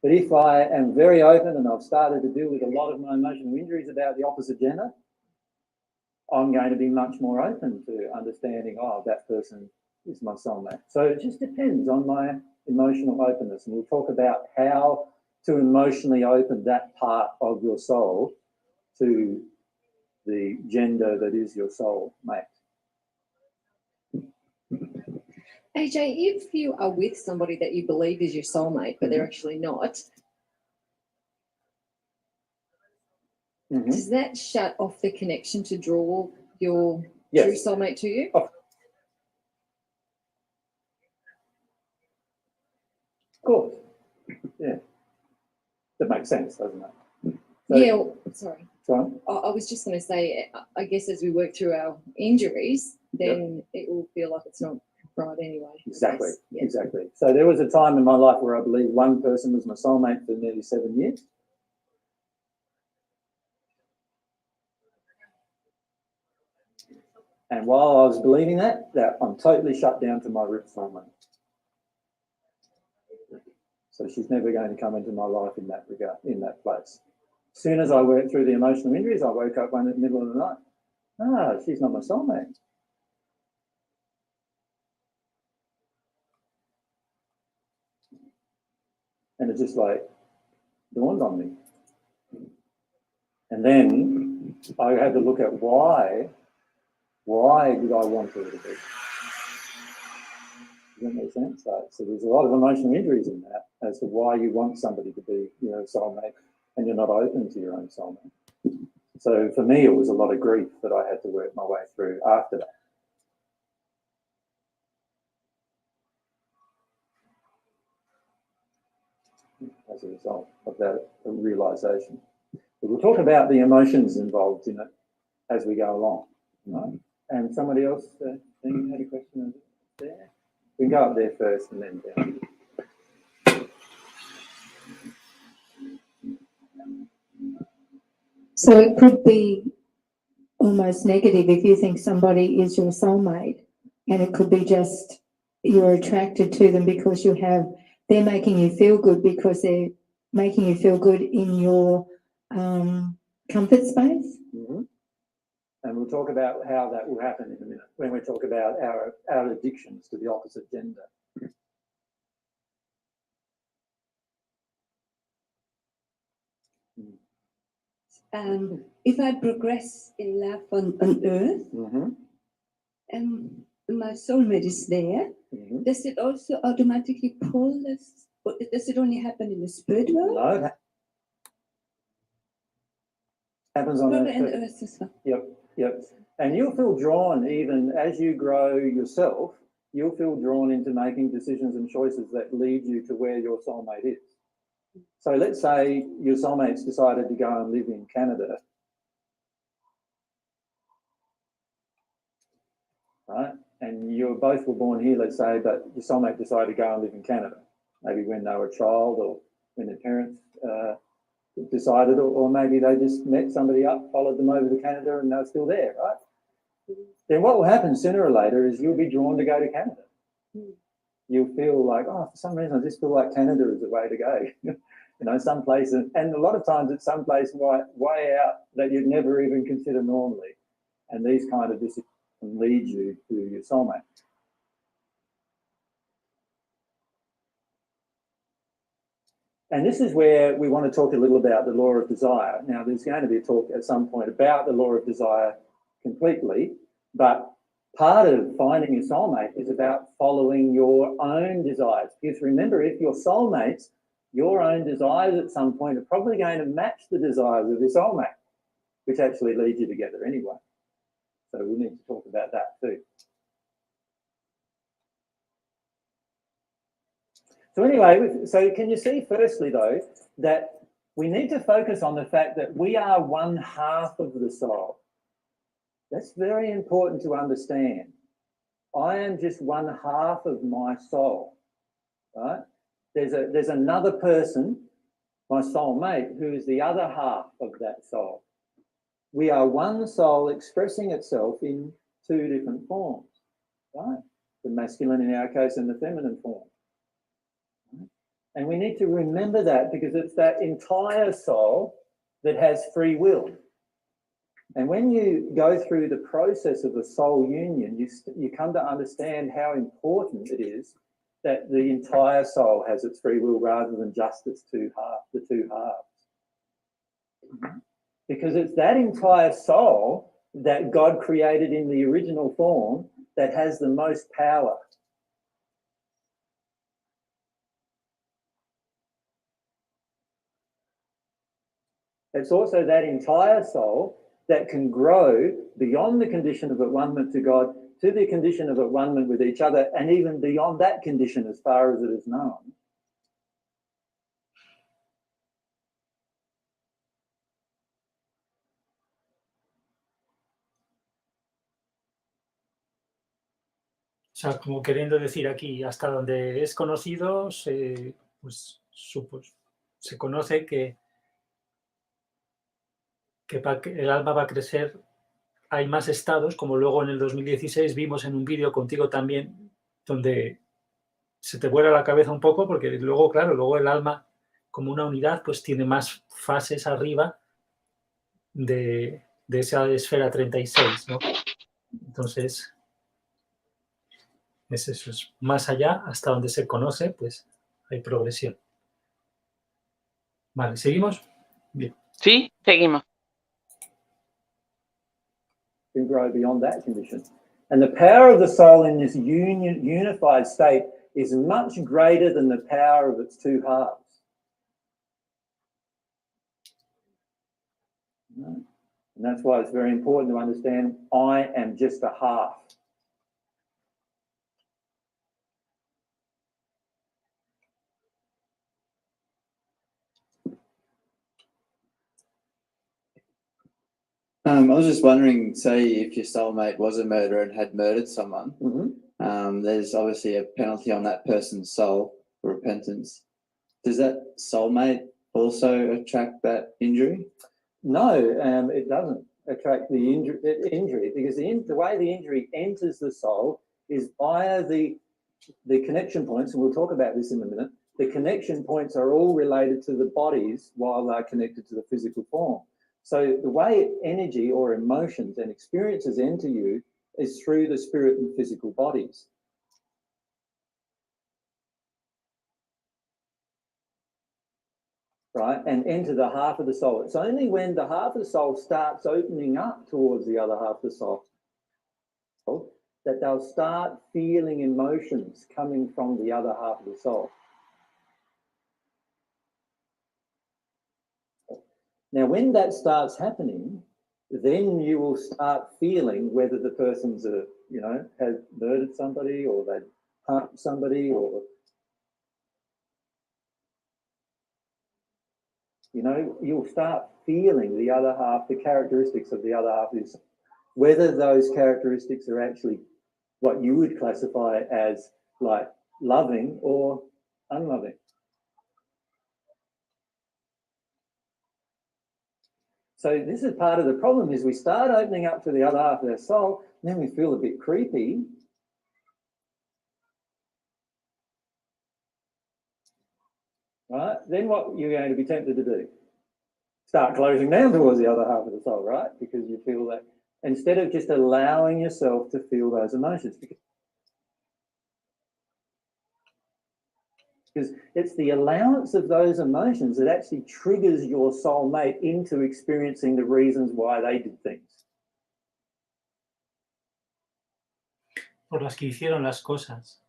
But if I am very open and I've started to deal with a lot of my emotional injuries about the opposite gender, I'm going to be much more open to understanding, oh, that person is my soulmate. So it just depends on my emotional openness. And we'll talk about how to emotionally open that part of your soul to the gender that is your soulmate. AJ, if you are with somebody that you believe is your soulmate, but they're actually not, does that shut off the connection to draw your true soulmate to you? Of course. Yeah. That makes sense, doesn't it? So, Yeah, well, sorry. John? I was just going to say, I guess as we work through our injuries, then it will feel like it's not right anyway. Exactly, Yeah. exactly. So there was a time in my life where I believe one person was my soulmate for nearly 7 years. And while I was believing that I'm totally shut down to my real soulmate. So she's never going to come into my life in that regard, in that place. As soon as I worked through the emotional injuries, I woke up one in the middle of the night. Ah, she's not my soulmate. And it just like dawned on me. And then I had to look at why did I want her to be? Does that make sense? So there's a lot of emotional injuries in that as to why you want somebody to be your soulmate and you're not open to your own soulmate. So for me, it was a lot of grief that I had to work my way through after that. as a result of that realization. But we'll talk about the emotions involved in it as we go along. Right? And somebody else had a question there? We can go up there first and then down. So it could be almost negative if you think somebody is your soulmate, and it could be just you're attracted to them because they're making you feel good because they're making you feel good in your comfort space. Mm-hmm. And we'll talk about how that will happen in a minute when we talk about our addictions to the opposite gender. If I progress in life on earth, Mm-hmm. and my soulmate is there, Mm-hmm. does it also automatically pull us, or does it only happen in the spirit world? No, it happens on Spirit earth. and too. earth as well. Yep. And you'll feel drawn, even as you grow yourself, you'll feel drawn into making decisions and choices that lead you to where your soulmate is. So let's say your soulmate's decided to go and live in Canada, right? And you both were born here, let's say, but your soulmate decided to go and live in Canada, maybe when they were a child or when their parents decided, or maybe they just met somebody up, followed them over to Canada, and they're still there, right? Then what will happen sooner or later is you'll be drawn to go to Canada. You'll feel like, oh, for some reason I just feel like Canada is the way to go. You know, some place, and a lot of times it's some place way out that you'd never even consider normally. And these kind of disciplines lead you to your soulmate. And this is where we want to talk a little about the law of desire. Now, there's going to be a talk at some point about the law of desire completely, but part of finding your soulmate is about following your own desires. Because remember, if your soulmate's, your own desires at some point are probably going to match the desires of your soulmate, which actually lead you together anyway. So we need to talk about that too. So anyway, so can you see firstly though, that we need to focus on the fact that we are one half of the soul. That's very important to understand. I am just one half of my soul, right? There's another person, my soulmate, who is the other half of that soul. We are one soul expressing itself in two different forms, right? The masculine in our case and the feminine form. And we need to remember that because it's that entire soul that has free will. And when you go through the process of a soul union, you come to understand how important it is that the entire soul has its free will rather than just its the two halves. Because it's that entire soul that God created in the original form that has the most power. It's also that entire soul that can grow beyond the condition of at-one-ment to God to the condition of at-one-ment with each other, and even beyond that condition as far as it is known. O sea, como queriendo decir aquí, hasta donde es conocido, se conoce que el alma va a crecer. Hay más estados, como luego en el 2016 vimos en un vídeo contigo también, donde se te vuela la cabeza un poco, porque luego, claro, luego el alma como una unidad, pues tiene más fases arriba de esa esfera 36, ¿no? Entonces, es eso, es más allá, hasta donde se conoce, pues hay progresión. Vale, ¿seguimos? Bien. Sí, seguimos. Can grow beyond that condition. And the power of the soul in this unified state is much greater than the power of its two halves. And that's why it's very important to understand I am just a half. I was just wondering, say if your soulmate was a murderer and had murdered someone, there's obviously a penalty on that person's soul for repentance. Does that soulmate also attract that injury? No, it doesn't attract the injury because the way the injury enters the soul is via the connection points, and we'll talk about this in a minute. The connection points are all related to the bodies while they're connected to the physical form. So the way energy or emotions and experiences enter you is through the spirit and physical bodies. Right, and enter the half of the soul. It's only when the half of the soul starts opening up towards the other half of the soul that they'll start feeling emotions coming from the other half of the soul. Now, when that starts happening, then you will start feeling whether the person's has murdered somebody or they've harmed somebody, or you'll start feeling the other half, the characteristics of the other half is whether those characteristics are actually what you would classify as like loving or unloving. So this is part of the problem, is we start opening up to the other half of our soul, and then we feel a bit creepy. Right? Then what you're going to be tempted to do? Start closing down towards the other half of the soul, right? Because you feel that, instead of just allowing yourself to feel those emotions. Because it's the allowance of those emotions that actually triggers your soulmate into experiencing the reasons why they did things. Por las que hicieron las cosas.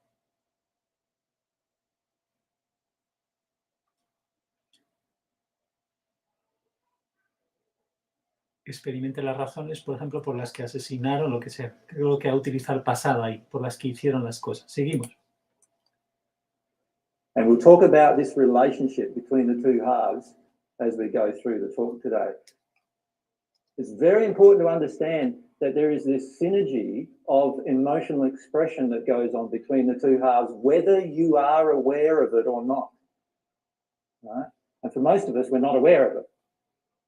Experimente las razones, por ejemplo, por las que asesinaron, lo que sea. Creo que ha utilizado el pasado ahí, por las que hicieron las cosas. Seguimos. And we'll talk about this relationship between the two halves as we go through the talk today. It's very important to understand that there is this synergy of emotional expression that goes on between the two halves, whether you are aware of it or not. Right? And for most of us, we're not aware of it,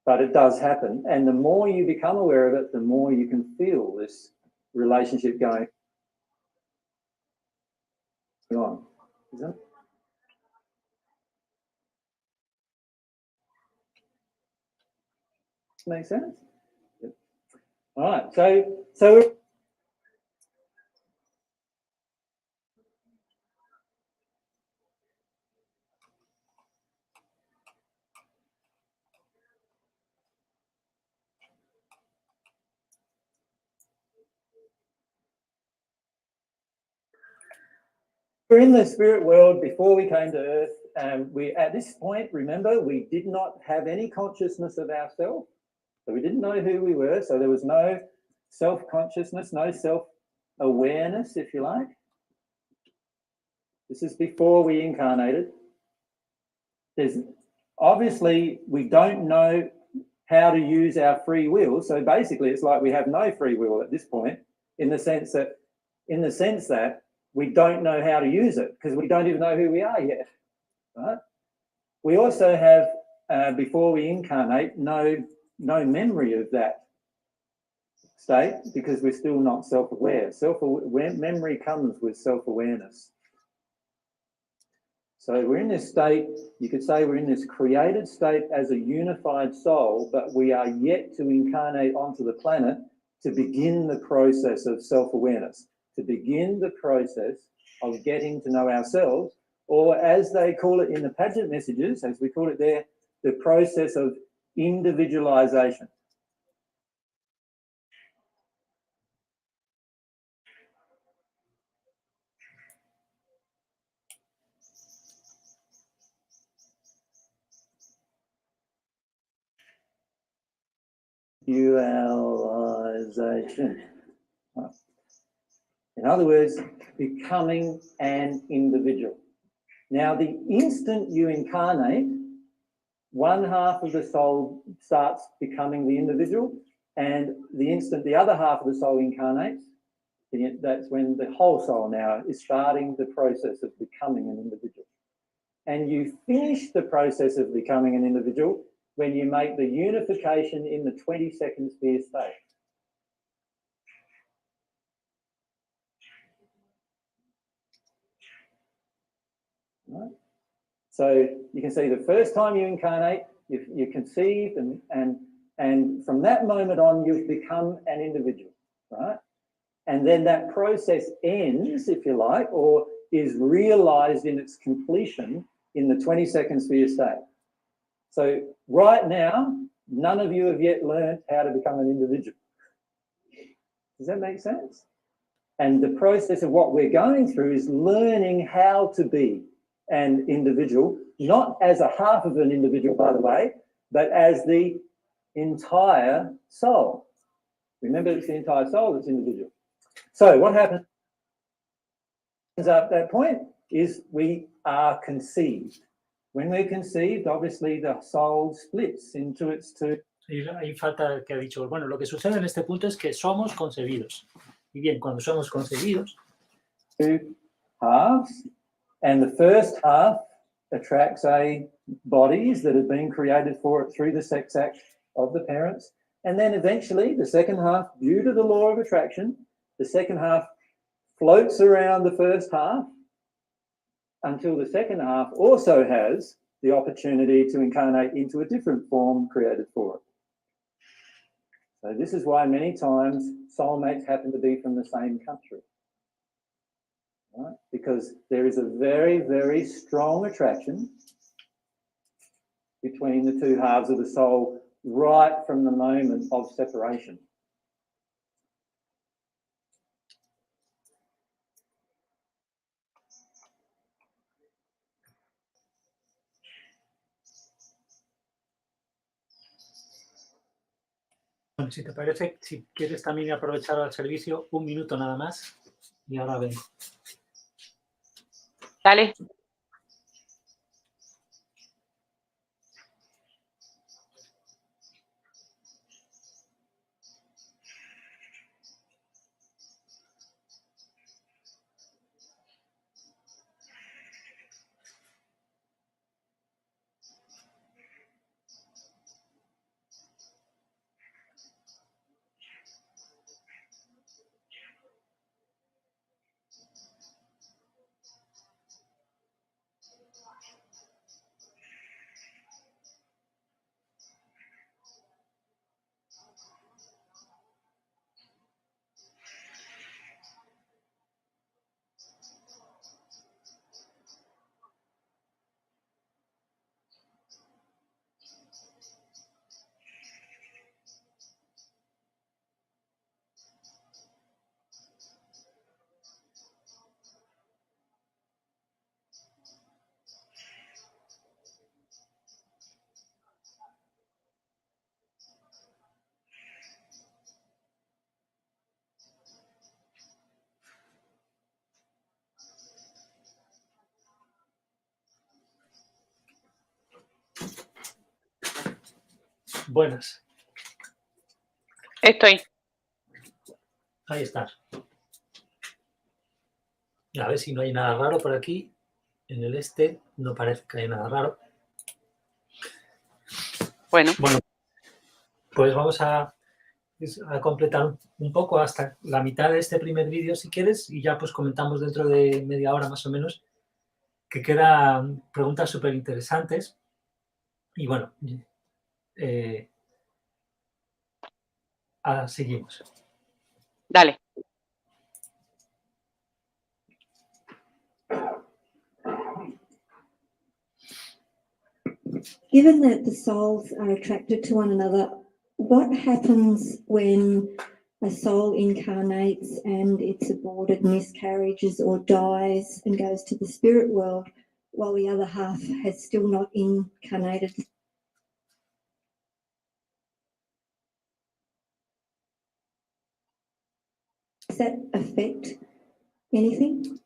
but it does happen. And the more you become aware of it, the more you can feel this relationship going on. Isn't it? Make sense? Yep. All right, so we're in the spirit world before we came to earth, and we, at this point, remember, we did not have any consciousness of ourselves. So we didn't know who we were, so there was no self-consciousness, no self-awareness, if you like. This is before we incarnated. Obviously, we don't know how to use our free will, so basically it's like we have no free will at this point, in the sense that we don't know how to use it, because we don't even know who we are yet. Right? We also have, before we incarnate, no memory of that state, because we're still not self-aware. Memory comes with self-awareness. So we're in this state, you could say we're in this created state as a unified soul, but we are yet to incarnate onto the planet to begin the process of self-awareness, to begin the process of getting to know ourselves, or as they call it in the pageant messages, as we call it there, the process of individualization. Dualization. In other words, becoming an individual. Now, the instant you incarnate, one half of the soul starts becoming the individual, And the instant the other half of the soul incarnates, that's when the whole soul now is starting the process of becoming an individual. And you finish the process of becoming an individual when you make the unification in the 22nd sphere state. Right? So you can see the first time you incarnate, you're conceived, and from that moment on, you've become an individual, right? And then that process ends, if you like, or is realized in its completion in the 22nd sphere state. So right now, none of you have yet learned how to become an individual. Does that make sense? And the process of what we're going through is learning how to be an individual, not as a half of an individual, by the way, but as the entire soul. Remember, it's the entire soul that's individual. So what happens at that point is we are conceived. When we're conceived, obviously the soul splits into its two. Ahí falta que ha dicho, bueno, lo que sucede en este punto es que somos concebidos. Y bien, cuando somos concebidos, two halves, and the first half attracts bodies that have been created for it through the sex act of the parents, and then eventually the second half, due to the law of attraction, the second half floats around the first half until the second half also has the opportunity to incarnate into a different form created for it. So this is why many times soulmates happen to be from the same country, right? Because there is a very, very strong attraction between the two halves of the soul right from the moment of separation. bueno, si te parece, si quieres también aprovechar al servicio, 1 minuto nada más y ahora vengo. Dale. Buenas. Estoy. Ahí estás. A ver si no hay nada raro por aquí. En el este no parece que haya nada raro. Bueno, Pues vamos a completar un poco hasta la mitad de este primer vídeo, si quieres, y ya pues comentamos dentro de media hora más o menos, que quedan preguntas súper interesantes. Y bueno, seguimos. dale. Given that the souls are attracted to one another, what happens when a soul incarnates and it's aborted miscarriages or dies and goes to the spirit world while the other half has still not incarnated? Does that affect anything?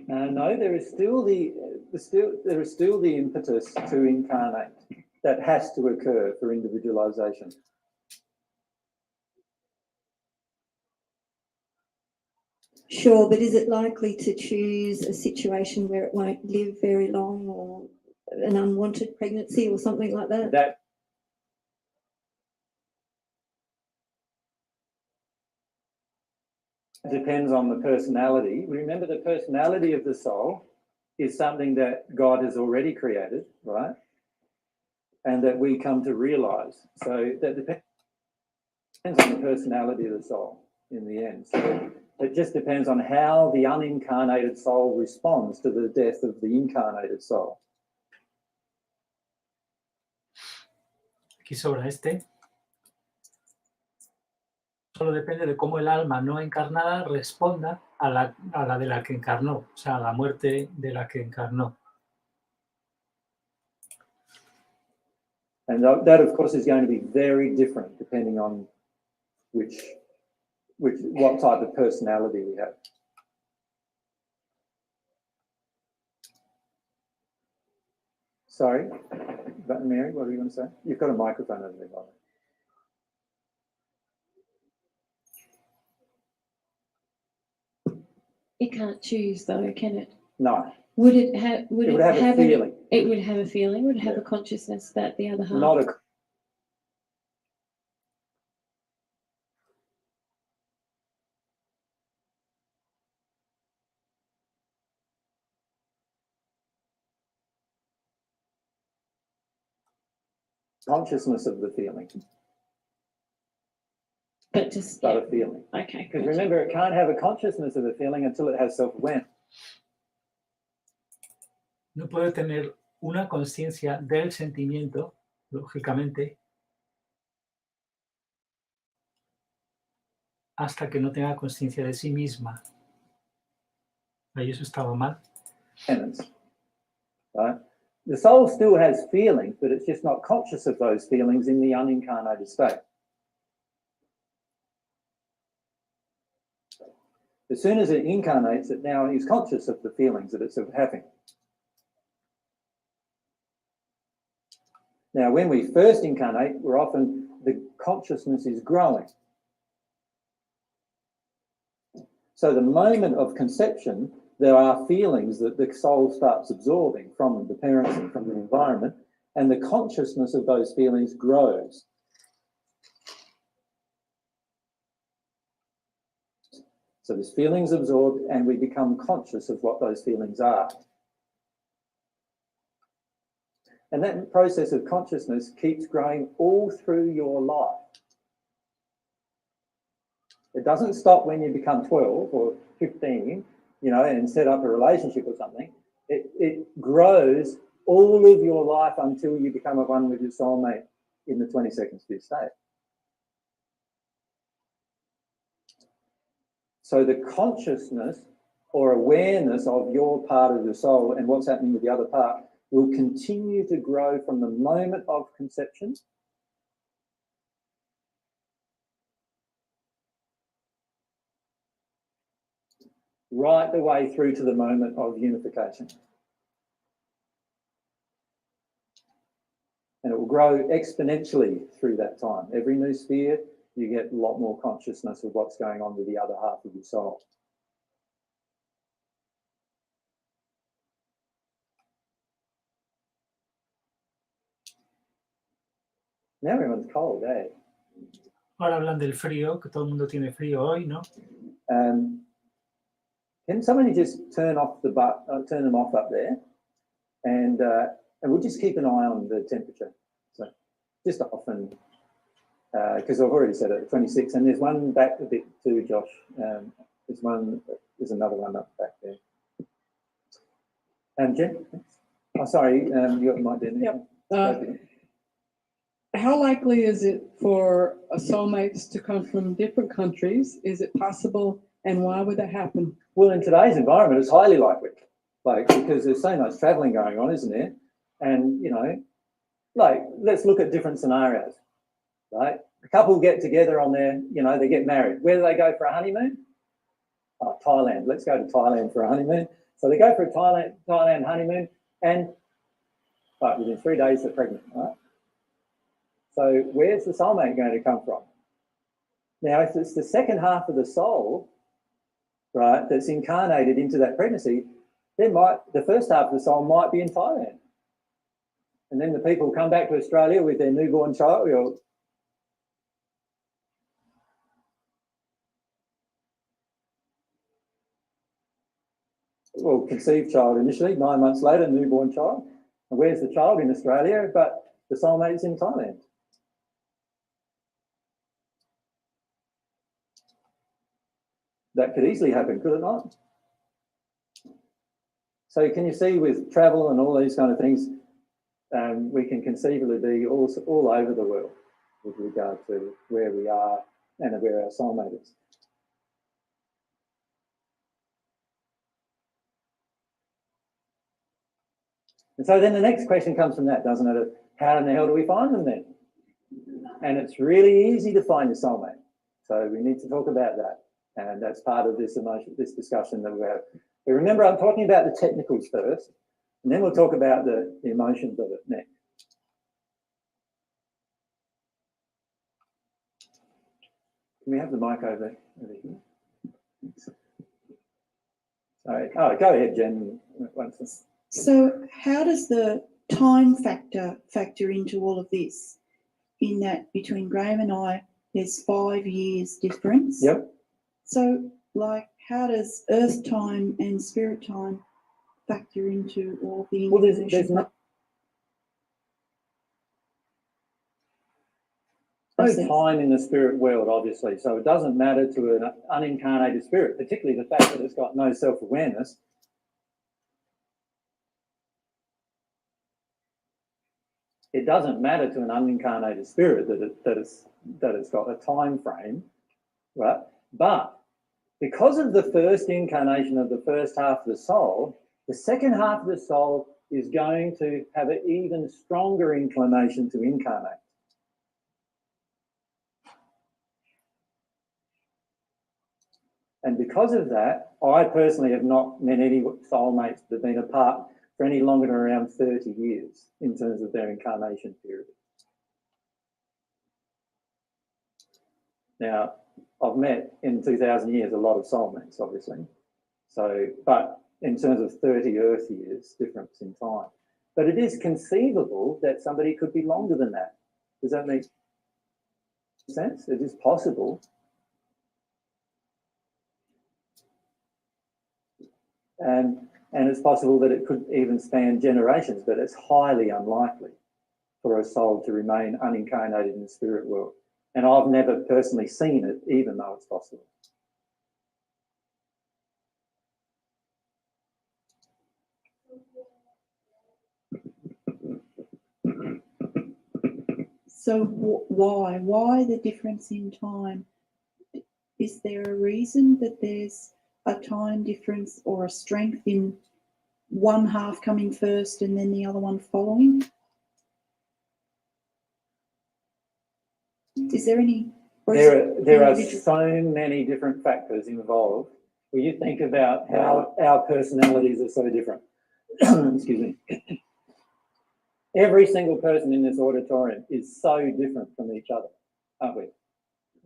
No, there is still the impetus to incarnate. that has to occur for individualization. Sure, but is it likely to choose a situation where it won't live very long, or an unwanted pregnancy or something like that? That depends on the personality. Remember, the personality of the soul is something that God has already created, right? And that we come to realize. So that depends on the personality of the soul in the end. So it just depends on how the unincarnated soul responds to the death of the incarnated soul. Aquí sobre este. Solo depende de cómo el alma no encarnada responda a la de la que encarnó, o sea, a la muerte de la que encarnó. And that, of course, is going to be very different depending on what type of personality we have. Sorry, Mary, what were you going to say? You've got a microphone over there, by the way. It can't choose though, can it? No. Would it have? Would It would have a feeling. It would have a feeling. Would it have Yeah. a consciousness that the other half? Not a consciousness of the feeling, but just but a feeling. Okay. Because gotcha. remember, it can't have a consciousness of a feeling until it has self-awareness. No puede tener una conciencia del sentimiento, lógicamente, hasta que no tenga conciencia de sí misma. Ahí eso estaba mal. Right? The soul still has feelings, but it's just not conscious of those feelings in the unincarnated state. As soon as it incarnates, it now is conscious of the feelings that it's having. Now, when we first incarnate, the consciousness is growing. So the moment of conception, there are feelings that the soul starts absorbing from the parents and from the environment, and the consciousness of those feelings grows. So there's feelings absorbed, and we become conscious of what those feelings are. And that process of consciousness keeps growing all through your life. It doesn't stop when you become 12 or 15, and set up a relationship or something. It grows all of your life until you become one with your soulmate in the 22nd sphere state. So the consciousness or awareness of your part of the soul and what's happening with the other part will continue to grow from the moment of conception right the way through to the moment of unification. And it will grow exponentially through that time. Every new sphere, you get a lot more consciousness of what's going on with the other half of your soul. Now everyone's cold, eh? Ahora hablan del frío, que todo el mundo tiene frío hoy, ¿no? Can somebody just turn them off up there, and we'll just keep an eye on the temperature. So just off, and because I've already said it, 26, and there's one back a bit too, Josh. There's another one up back there. Jen, oh sorry, you got the mic there. Yep. How likely is it for soulmates to come from different countries? Is it possible, and why would that happen? Well, in today's environment, it's highly likely, because there's so much traveling going on, isn't there? And, let's look at different scenarios, right? A couple get together on they get married. Where do they go for a honeymoon? Oh, Thailand. Let's go to Thailand for a honeymoon. So they go for a Thailand honeymoon, and within 3 days, they're pregnant, right? So where's the soulmate going to come from? Now, if it's the second half of the soul, right, that's incarnated into that pregnancy, then the first half of the soul might be in Thailand. And then the people come back to Australia with their newborn child, well, conceived child initially, 9 months later, newborn child. And where's the child? In Australia, but the soulmate's in Thailand. That could easily happen, could it not? So can you see with travel and all these kind of things, we can conceivably be all over the world with regard to where we are and where our soulmate is. And so then the next question comes from that, doesn't it? How in the hell do we find them then? And it's really easy to find your soulmate. So we need to talk about that. And that's part of this discussion that we have. But remember, I'm talking about the technicals first, and then we'll talk about the emotions of it next. Can we have the mic over here? Sorry. Oh, go ahead, Jen. So how does the time factor into all of this? In that between Graham and I, there's 5 years difference. Yep. So, like, how does earth time and spirit time factor into all the Well, there's no time in the spirit world, obviously. So it doesn't matter to an unincarnated spirit, particularly the fact that it's got no self-awareness. It doesn't matter to an unincarnated spirit that it's got a time frame, right? But because of the first incarnation of the first half of the soul, the second half of the soul is going to have an even stronger inclination to incarnate. And because of that, I personally have not met any soulmates that have been apart for any longer than around 30 years in terms of their incarnation period. Now, I've met in 2,000 years a lot of soulmates, obviously. So, but in terms of 30 Earth years difference in time. But it is conceivable that somebody could be longer than that. Does that make sense? It is possible. And it's possible that it could even span generations, but it's highly unlikely for a soul to remain unincarnated in the spirit world. And I've never personally seen it, even though it's possible. So why the difference in time? Is there a reason that there's a time difference or a strength in one half coming first and then the other one following? Is there any? There are so many different factors involved. When you think about how our personalities are so different. Excuse me. Every single person in this auditorium is so different from each other, aren't we?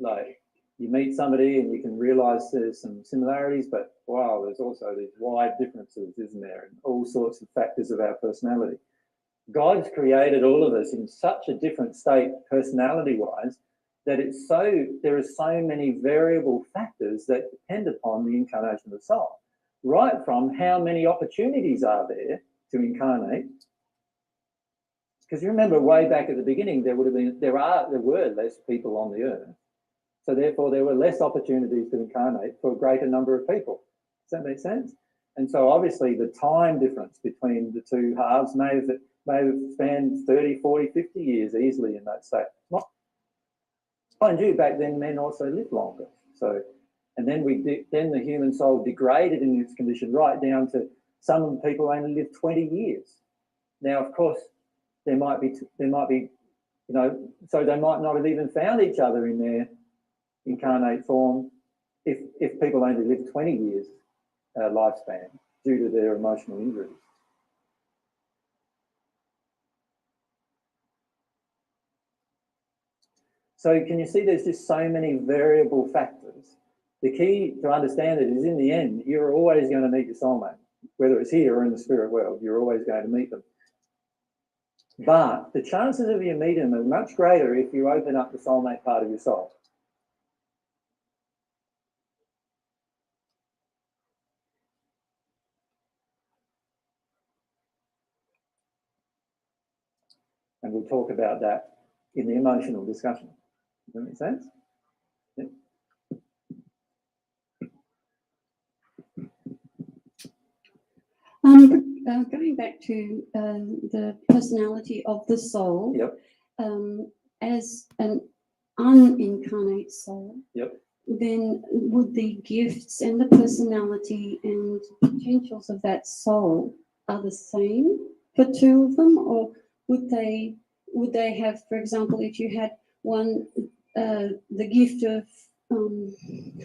Like, you meet somebody and you can realise there's some similarities, but wow, there's also these wide differences, isn't there? And all sorts of factors of our personality. God's created all of us in such a different state, personality-wise, that there are so many variable factors that depend upon the incarnation of the soul. Right from how many opportunities are there to incarnate. Because you remember way back at the beginning, there were less people on the earth. So therefore there were less opportunities to incarnate for a greater number of people. Does that make sense? And so obviously the time difference between the two halves may have spanned 30, 40, 50 years easily in that state. Mind you, back then men also lived longer. So, and then then the human soul degraded in its condition right down to some people only live 20 years. Now, of course, there might be, so they might not have even found each other in their incarnate form if people only live 20 years lifespan due to their emotional injuries. So can you see there's just so many variable factors? The key to understand it is, in the end, you're always going to meet your soulmate, whether it's here or in the spirit world. You're always going to meet them. But the chances of you meeting them are much greater if you open up the soulmate part of your soul. And we'll talk about that in the emotional discussion. Does that make sense? Yeah. Going back to the personality of the soul, Yep. As an unincarnate soul, Yep. then would the gifts and the personality and potentials of that soul are the same for two of them, or would they have, for example, if you had one, the gift of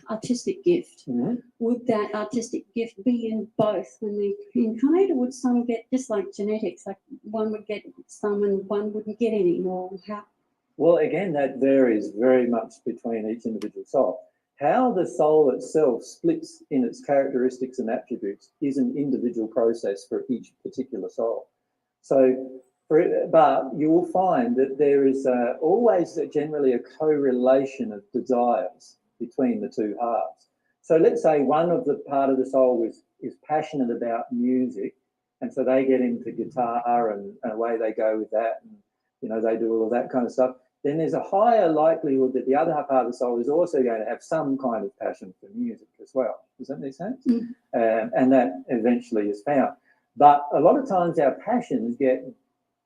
artistic gift, Mm-hmm. would that artistic gift be in both when they incarnate, or would some get, just like genetics, like one would get some and one wouldn't get any, or how? Well, again, that varies very much between each individual soul. How the soul itself splits in its characteristics and attributes is an individual process for each particular soul. So, but you will find that there is always generally a correlation of desires between the two halves. So let's say one of the part of the soul is passionate about music, and so they get into guitar and away they go with that, and you know, they do all of that kind of stuff. Then there's a higher likelihood that the other part of the soul is also going to have some kind of passion for music as well. Does that make sense? Mm. And that eventually is found. But a lot of times our passions get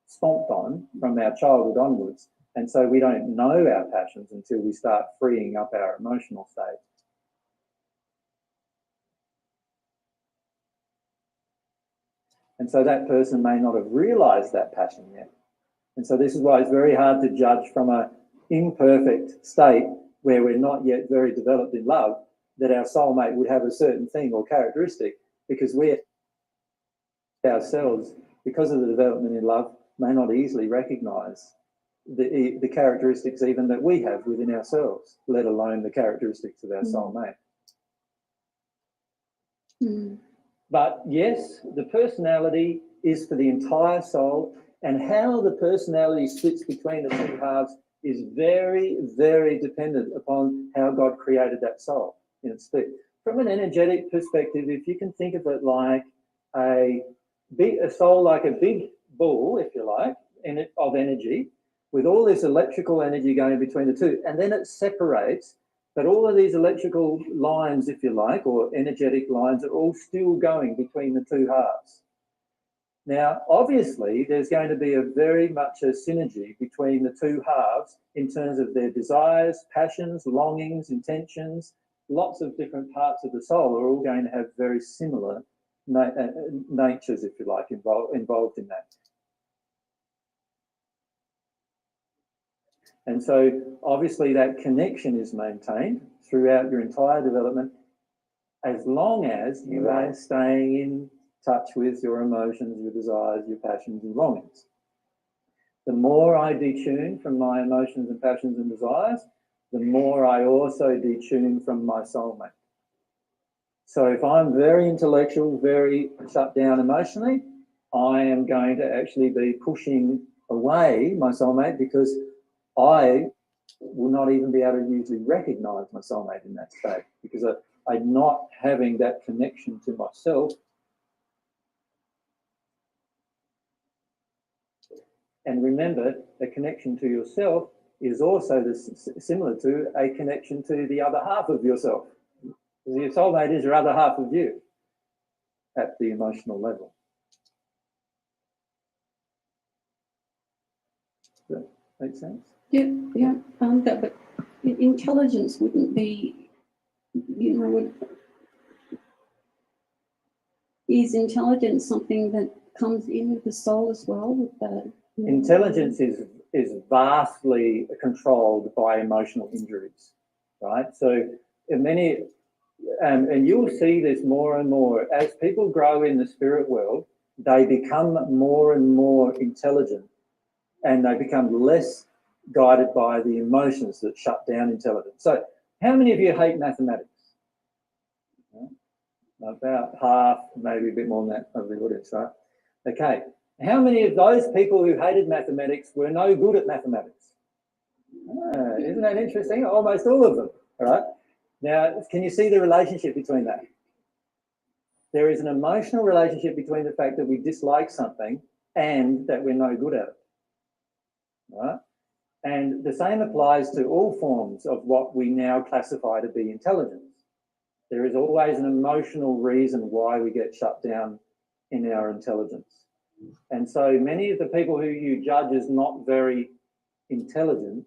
stomped on from our childhood onwards, and so we don't know our passions until we start freeing up our emotional state. And so that person may not have realized that passion yet. And so this is why it's very hard to judge from an imperfect state where we're not yet very developed in love that our soulmate would have a certain thing or characteristic, because we ourselves, because of the development in love, may not easily recognize the characteristics even that we have within ourselves, let alone the characteristics of our soulmate. Mm. But yes, the personality is for the entire soul, and how the personality splits between the two halves is very, very dependent upon how God created that soul in its split. From an energetic perspective, if you can think of it like a soul like a big ball, if you like, of energy, with all this electrical energy going between the two, and then it separates, but all of these electrical lines, if you like, or energetic lines, are all still going between the two halves. Now, obviously, there's going to be a very much a synergy between the two halves in terms of their desires, passions, longings, intentions. Lots of different parts of the soul are all going to have very similar natures, if you like, involved in that. And so, obviously, that connection is maintained throughout your entire development, as long as you are staying in touch with your emotions, your desires, your passions and longings. The more I detune from my emotions and passions and desires, the more I also detune from my soulmate. So if I'm very intellectual, very shut down emotionally, I am going to actually be pushing away my soulmate, because I will not even be able to usually recognize my soulmate in that state, because I'm not having that connection to myself. And remember, a connection to yourself is also similar to a connection to the other half of yourself. Because your soulmate is your other half of you at the emotional level. Does that make sense? Yeah. But intelligence wouldn't be, is intelligence something that comes in with the soul as well? With the intelligence is vastly controlled by emotional injuries, right? So in many, and you'll see this more and more as people grow in the spirit world, they become more and more intelligent, and they become less guided by the emotions that shut down intelligence. So how many of you hate mathematics? About half, maybe a bit more than that of the audience, right? Okay. How many of those people who hated mathematics were no good at mathematics? Isn't that interesting? Almost all of them, all right? Now, can you see the relationship between that? There is an emotional relationship between the fact that we dislike something and that we're no good at it, right? And the same applies to all forms of what we now classify to be intelligence. There is always an emotional reason why we get shut down in our intelligence. And so many of the people who you judge as not very intelligent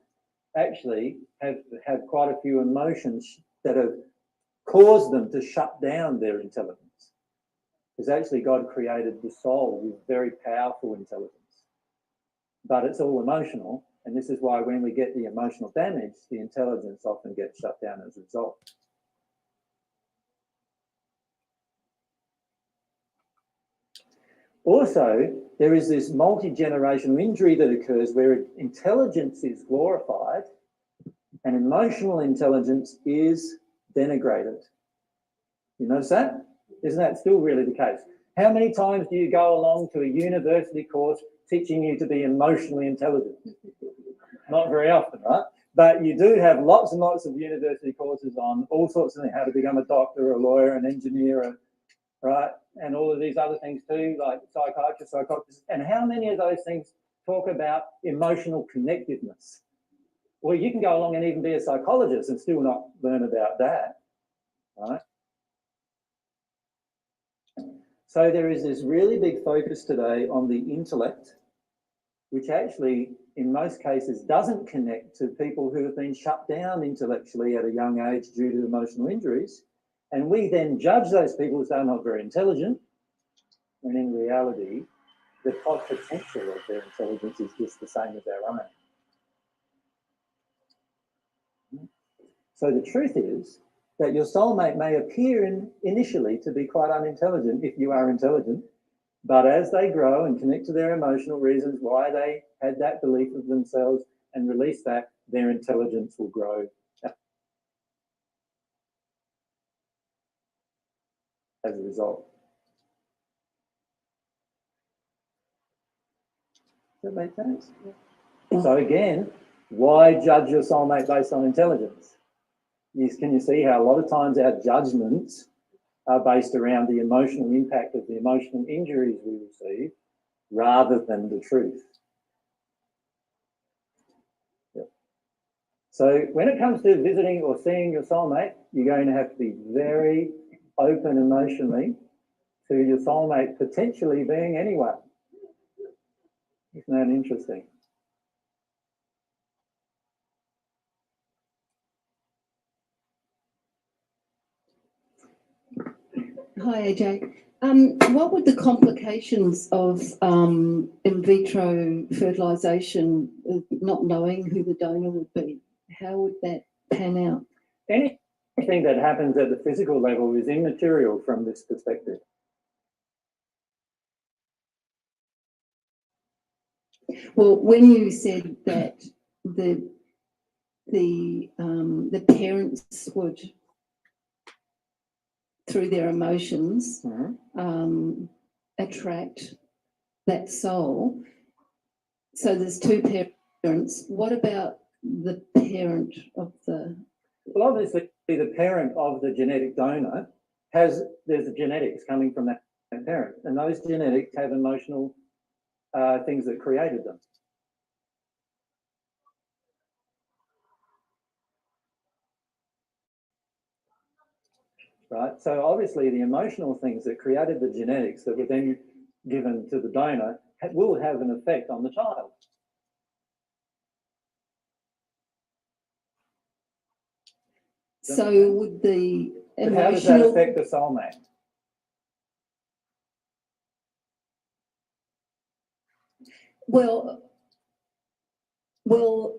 actually have quite a few emotions that have caused them to shut down their intelligence. Because actually God created the soul with very powerful intelligence. But it's all emotional, and this is why when we get the emotional damage, the intelligence often gets shut down as a result. Also, there is this multi-generational injury that occurs where intelligence is glorified and emotional intelligence is denigrated. You notice that? Isn't that still really the case? How many times do you go along to a university course teaching you to be emotionally intelligent? Not very often, right? But you do have lots and lots of university courses on all sorts of things, how to become a doctor, a lawyer, an engineer, right? And all of these other things too, like psychiatrists. And how many of those things talk about emotional connectiveness? Well, you can go along and even be a psychologist and still not learn about that, right? So there is this really big focus today on the intellect, which actually, in most cases, doesn't connect to people who have been shut down intellectually at a young age due to emotional injuries. And we then judge those people as they're not very intelligent, when in reality, the potential of their intelligence is just the same as our own. So the truth is that your soulmate may appear initially to be quite unintelligent if you are intelligent, but as they grow and connect to their emotional reasons why they had that belief of themselves and release that, their intelligence will grow as a result. Does that make sense? Yeah. So again, why judge your soulmate based on intelligence? Can you see how a lot of times our judgments are based around the emotional impact of the emotional injuries we receive rather than the truth? Yep. So when it comes to visiting or seeing your soulmate, you're going to have to be very open emotionally to your soulmate potentially being anyone. Isn't that interesting? Hi, AJ. What would the complications of in vitro fertilisation, not knowing who the donor would be? How would that pan out? Anything that happens at the physical level is immaterial from this perspective. Well, when you said that the parents would, through their emotions, attract that soul. So there's two parents. What about the parent of the... Well, obviously, the parent of the genetic donor there's the genetics coming from that parent, and those genetics have emotional things that created them. Right, so obviously the emotional things that created the genetics that were then given to the donor will have an effect on the child. So would the emotional... How does that affect the soulmate? Well,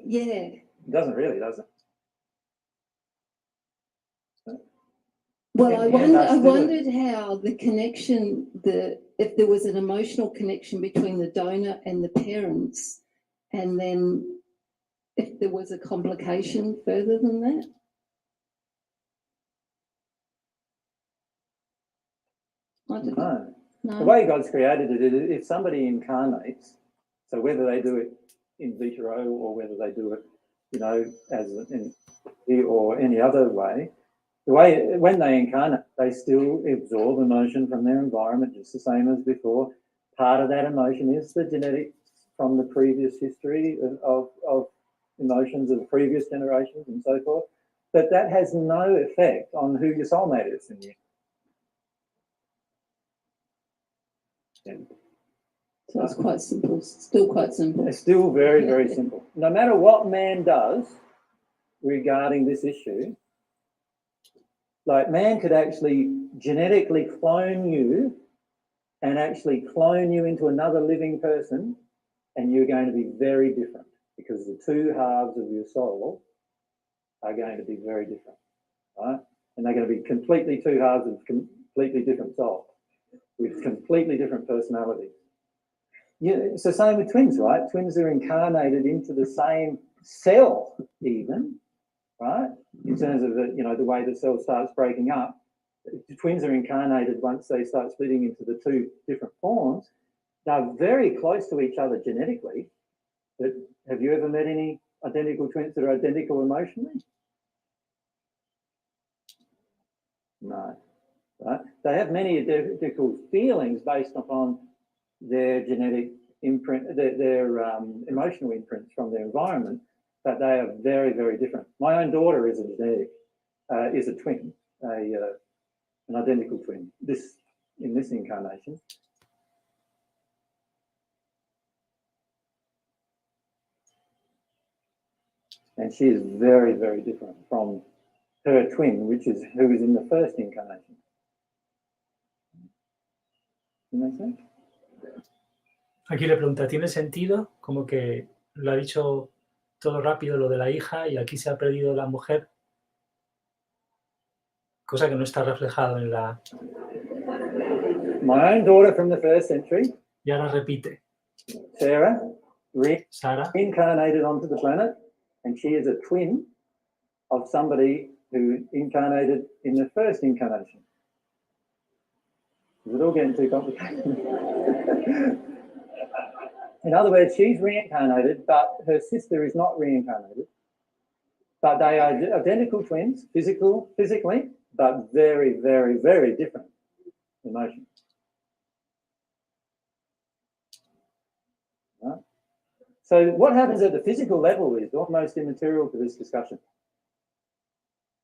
yeah. It doesn't really, does it? Well, I wondered how the connection, if there was an emotional connection between the donor and the parents, and then if there was a complication further than that? I don't know. No. No. The way God's created it is if somebody incarnates, so whether they do it in vitro or whether they do it, you know, as in or any other way, the way when they incarnate, they still absorb emotion from their environment just the same as before. Part of that emotion is the genetics from the previous history of emotions of previous generations and so forth. But that has no effect on who your soulmate is in you. Yeah. So it's quite simple, still quite simple. It's still very, very simple. No matter what man does regarding this issue, like man could actually genetically clone you and actually clone you into another living person, and you're going to be very different because the two halves of your soul are going to be very different, right? And they're going to be completely two halves of completely different souls with completely different personalities. Yeah, it's the same with twins, right? Twins are incarnated into the same cell even, right? In terms of the, you know, the way the cell starts breaking up. The twins are incarnated once they start splitting into the two different forms. They're very close to each other genetically, but have you ever met any identical twins that are identical emotionally? No, right? They have many identical feelings based upon their genetic imprint, their emotional imprints from their environment, but they are very, very different. My own daughter is a twin, an identical twin. In this incarnation. And she is very, very different from her twin, who is in the first incarnation. Does that make sense? Aquí le pregunta, ¿tiene sentido? Como que lo ha dicho todo rápido lo de la hija y aquí se ha perdido la mujer, cosa que no está reflejado en la... My own daughter from the first century. Y ahora repite. Sarah Sara reincarnated onto the planet, and she is a twin of somebody who incarnated in the first incarnation. Is it all getting too complicated? In other words, she's reincarnated, but her sister is not reincarnated. But they are identical twins, physically, but very, very, very different emotions. Right? So what happens at the physical level is almost immaterial to this discussion.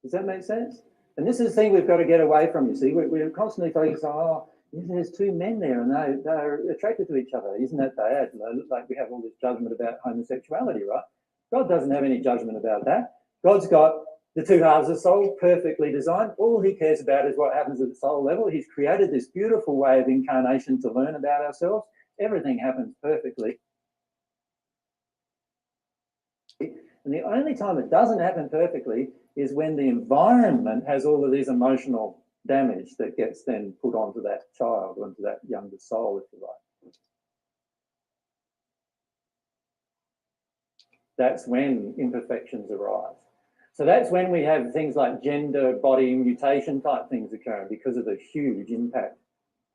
Does that make sense? And this is the thing we've got to get away from, you see. We're constantly focused on, oh, there's two men there and they're attracted to each other. Isn't that bad? Like we have all this judgment about homosexuality, right? God doesn't have any judgment about that. God's got the two halves of the soul perfectly designed. All he cares about is what happens at the soul level. He's created this beautiful way of incarnation to learn about ourselves. Everything happens perfectly. And the only time it doesn't happen perfectly is when the environment has all of this emotional damage that gets then put onto that child, onto that younger soul, if you like. That's when imperfections arise. So that's when we have things like gender, body mutation type things occurring because of the huge impact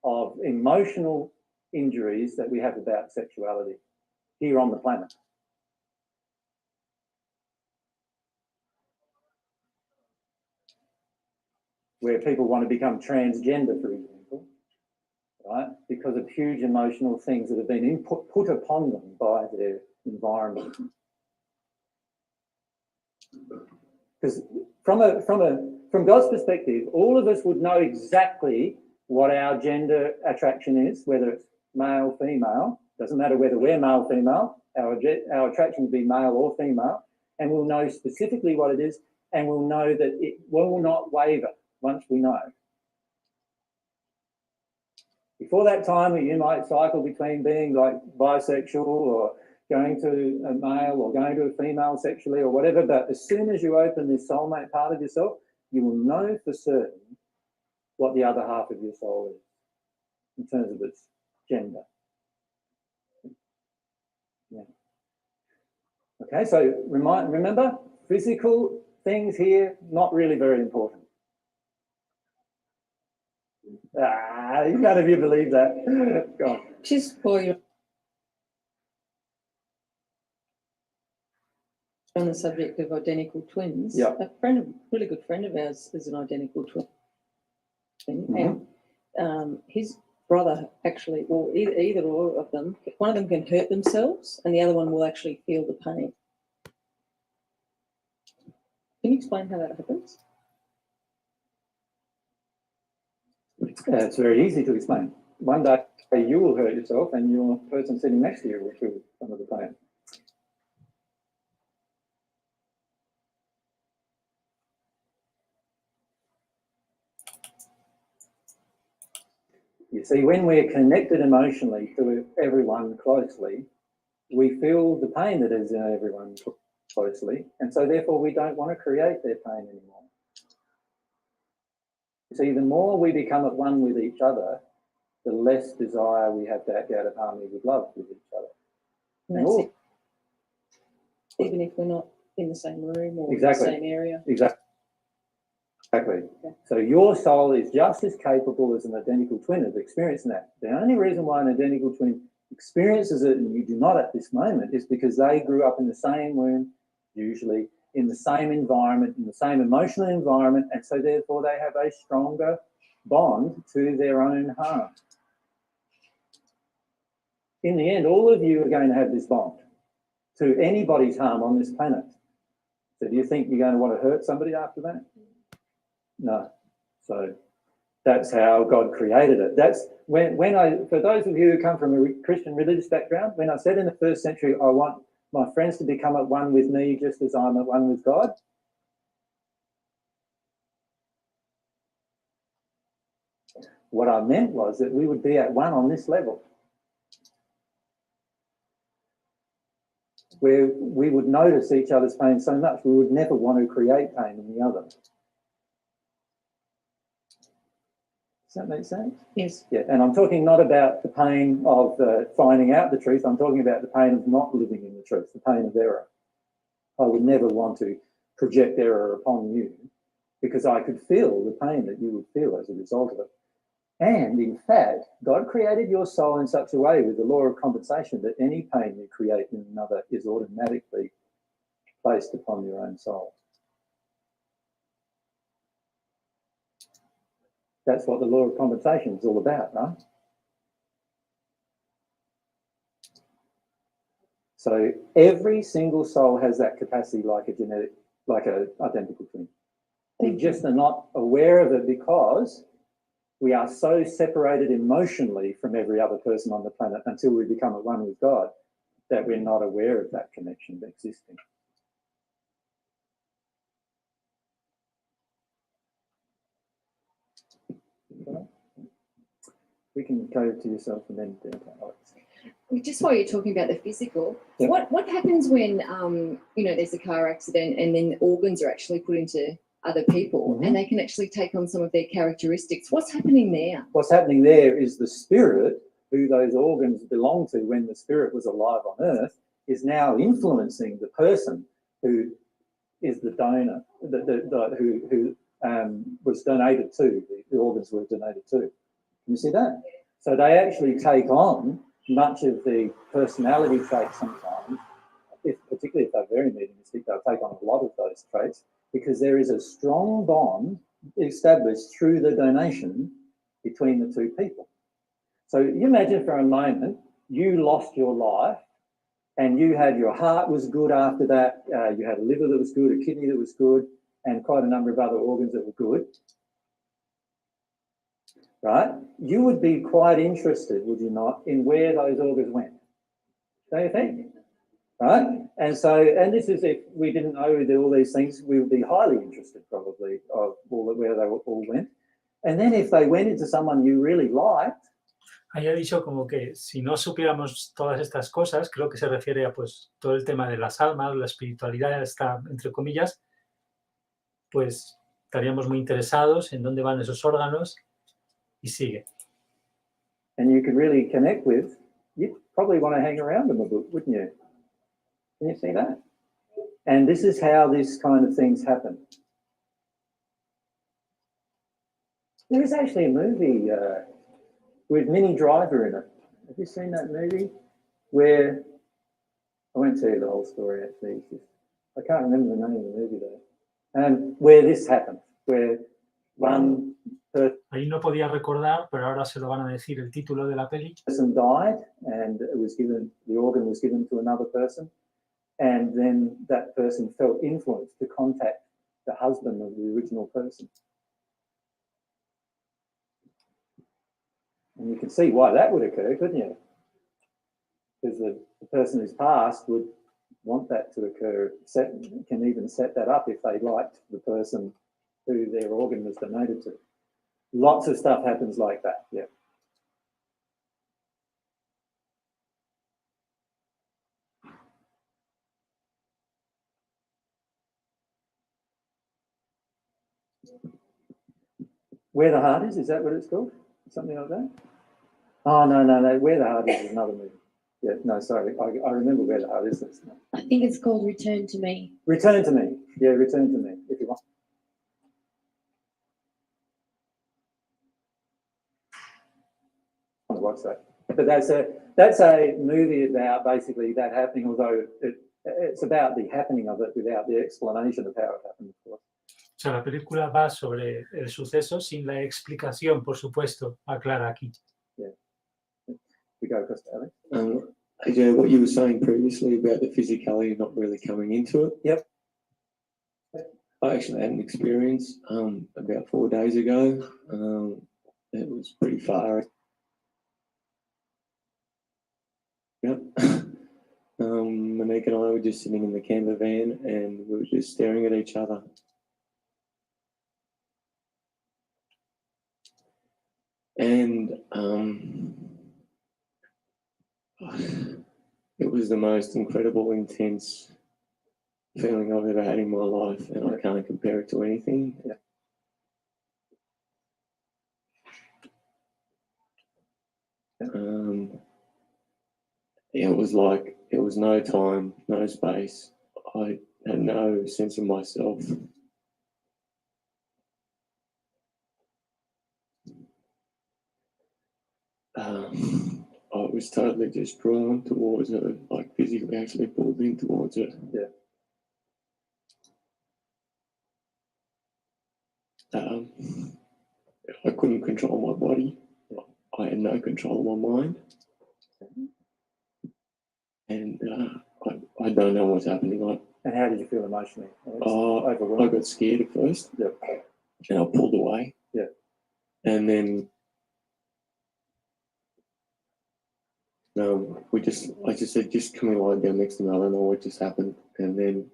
of emotional injuries that we have about sexuality here on the planet. Where people want to become transgender, for example, right? Because of huge emotional things that have been put upon them by their environment. Because from God's perspective, all of us would know exactly what our gender attraction is, whether it's male, female. Doesn't matter whether we're male, female. Our attraction would be male or female, and we'll know specifically what it is, and we'll know that it will not waver once we know. Before that time, you might cycle between being like bisexual or going to a male or going to a female sexually or whatever, but as soon as you open this soulmate part of yourself, you will know for certain what the other half of your soul is in terms of its gender. Yeah. Okay, so remember, physical things here, not really very important. None of you believe that. Go on. Just for you, on the subject of identical twins, Yeah. really good friend of ours is an identical twin. Mhm. And his brother actually, or either or of them, one of them can hurt themselves and the other one will actually feel the pain. Can you explain how that happens? It's very easy to explain. One day you will hurt yourself and your person sitting next to you will feel some of the pain. You see, when we're connected emotionally to everyone closely, we feel the pain that is in everyone closely, and so therefore we don't want to create their pain anymore. See, the more we become at one with each other, the less desire we have to act out of harmony with love with each other. And that's it. Even if we're not in the same room or in the same area. Exactly. So your soul is just as capable as an identical twin of experiencing that. The only reason why an identical twin experiences it and you do not at this moment is because they grew up in the same womb, usually in the same environment, in the same emotional environment, and so therefore they have a stronger bond to their own harm. In the end, all of you are going to have this bond to anybody's harm on this planet. So do you think you're going to want to hurt somebody after that? No. So that's how God created it. That's when I, for those of you who come from a Christian religious background, when I said in the first century, I want my friends to become at one with me just as I'm at one with God. What I meant was that we would be at one on this level, where we would notice each other's pain so much we would never want to create pain in the other. Does that make sense? Yes. Yeah, and I'm talking not about the pain of finding out the truth. I'm talking about the pain of not living in the truth, the pain of error. I would never want to project error upon you because I could feel the pain that you would feel as a result of it. And in fact, God created your soul in such a way with the law of compensation that any pain you create in another is automatically placed upon your own soul. That's what the law of compensation is all about, right? So every single soul has that capacity like a identical twin. We just are not aware of it because we are so separated emotionally from every other person on the planet until we become at one with God that we're not aware of that connection existing. We can go to yourself and then Alex. Just while you're talking about the physical, what happens when there's a car accident and then organs are actually put into other people and they can actually take on some of their characteristics? What's happening there? What's happening there is the spirit who those organs belong to when the spirit was alive on earth is now influencing the person who is the donor, who was donated to, the organs were donated to. Can you see that? So they actually take on much of the personality traits sometimes, particularly if they're very mediumistic, they'll take on a lot of those traits because there is a strong bond established through the donation between the two people. So you imagine for a moment, you lost your life and you had your heart was good after that, you had a liver that was good, a kidney that was good, and quite a number of other organs that were good. Right? You would be quite interested, would you not, in where those organs went? Don't you think? Right? And so, and this is if we didn't know all these things, we would be highly interested probably of where they all went. And then if they went into someone you really liked. Haya dicho como que si no supiéramos todas estas cosas, creo que se refiere a pues todo el tema de las almas, la espiritualidad está entre comillas, pues estaríamos muy interesados en dónde van esos órganos. Y sigue. And you could really connect with, you'd probably want to hang around them a bit, wouldn't you? Can you see that? And this is how this kind of things happen. There is actually a movie with Minnie Driver in it. Have you seen that movie? Where, I won't tell you the whole story actually. I can't remember the name of the movie though. Where this happened, where one Ahí no podía recordar, pero ahora se lo van a decir el título de la peli. person died and it was given, the organ was given to another person, and then that person felt influenced to contact the husband of the original person. And you can see why that would occur, couldn't you? Because the person who's passed would want that to occur, can even set that up if they liked the person who their organ was donated to. Lots of stuff happens like that, yeah. Where the Heart is that what it's called? Something like that? Oh, no. Where the Heart is another movie. Yeah, no, sorry. I remember Where the Heart is. I think it's called Return to Me. Return to Me. Yeah, Return to Me, if you want. Watch that. But that's a movie about basically that happening, although it's about the happening of it without the explanation of how it happened, of course. O sea, la película va sobre el suceso sin la explicación, por supuesto, aclara aquí. Yeah. We go across to Alex. Yeah, what you were saying previously about the physicality not really coming into it. Yep. I actually had an experience about 4 days ago. It was pretty far. Yep. Monique and I were just sitting in the camper van and we were just staring at each other. And it was the most incredible, intense feeling I've ever had in my life, and I can't compare it to anything. Yeah. It was like, it was no time, no space. I had no sense of myself. I was totally just drawn towards her, like physically actually pulled in towards her. Yeah. I couldn't control my body. I had no control of my mind. And I don't know what's happening. And how did you feel emotionally? I got scared at first. Yep. And I pulled away. Yeah. And then I just said, just come and lie down next to me. I don't know what just happened. And then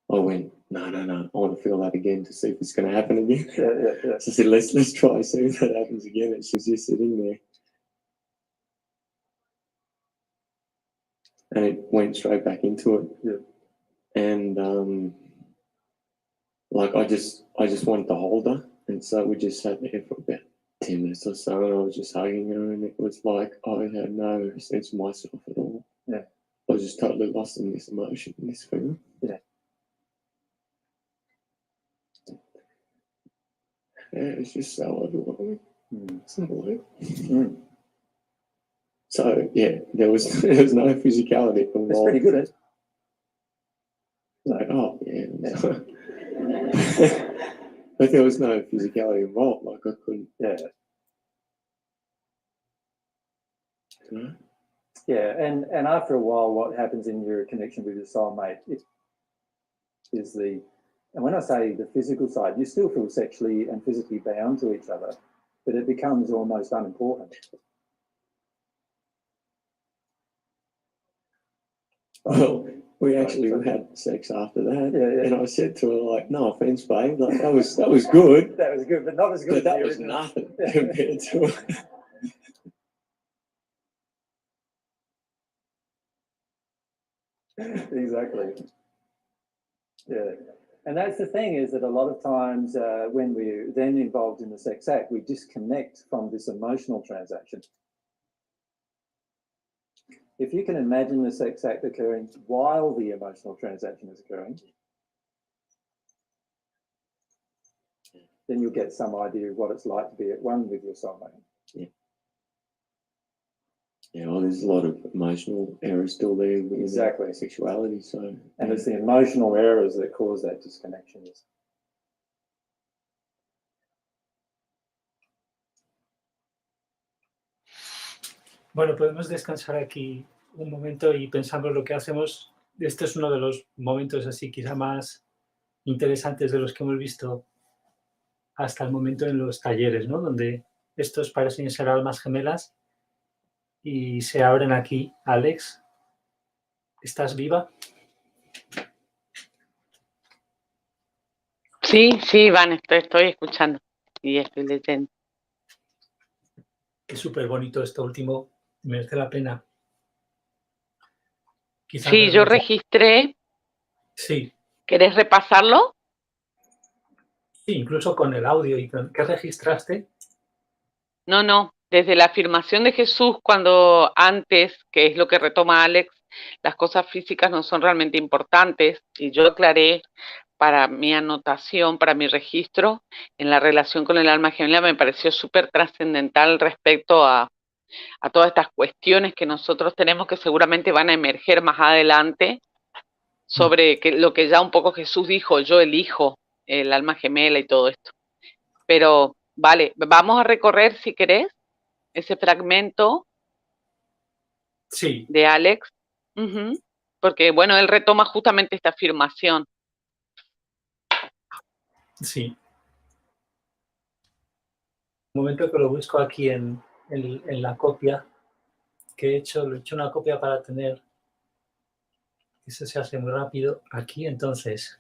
I went, no. I want to feel that again to see if it's going to happen again. Yeah. So I said, let's try see if that happens again. And she was just sitting there. And it went straight back into it. Yeah. And like I just wanted to hold her. And so we just sat there for about 10 minutes or so, and I was just hugging her, and it was like I had no sense of myself at all. Yeah. I was just totally lost in this emotion, in this feeling. Yeah. Yeah, it's just so overwhelming. It's unbelievable. So yeah, there was no physicality involved. That's pretty good, isn't it? Like, oh yeah. But there was no physicality involved. Like I couldn't. Yeah. You know? Yeah, and after a while, what happens in your connection with your soulmate is and when I say the physical side, you still feel sexually and physically bound to each other, but it becomes almost unimportant. Well, we actually had sex after that, yeah. And I said to her, like, no offense, babe, like that was good. That was good, but not as good. But that was nothing compared to it. Exactly. Yeah, and that's the thing, is that a lot of times when we're then involved in the sex act, we disconnect from this emotional transaction. If you can imagine the sex act occurring while the emotional transaction is occurring, then you'll get some idea of what it's like to be at one with your soulmate. Yeah. Yeah, well, there's a lot of emotional errors still there within Exactly. sexuality. So, and it's the emotional errors that cause that disconnection. Bueno, podemos descansar aquí un momento y pensamos lo que hacemos. Este es uno de los momentos así quizá más interesantes de los que hemos visto hasta el momento en los talleres, ¿no? Donde estos parecen ser almas gemelas y se abren aquí. Alex, ¿estás viva? Sí, sí, Van, estoy escuchando y estoy leyendo. Es súper bonito esto último, merece la pena. Quizá sí, yo registré. Sí. ¿Querés repasarlo? Sí, incluso con el audio. ¿Qué registraste? No, desde la afirmación de Jesús, cuando antes, que es lo que retoma Alex, las cosas físicas no son realmente importantes, y yo aclaré para mi anotación, para mi registro, en la relación con el alma gemela, me pareció súper trascendental respecto a todas estas cuestiones que nosotros tenemos que seguramente van a emerger más adelante, sobre lo que ya un poco Jesús dijo, yo elijo el alma gemela y todo esto. Pero, vale, vamos a recorrer, si querés, ese fragmento sí. de Alex, porque, bueno, él retoma justamente esta afirmación. Sí. Un momento que lo busco aquí en la copia que he hecho, lo he hecho una copia para tener, eso se hace muy rápido, aquí entonces.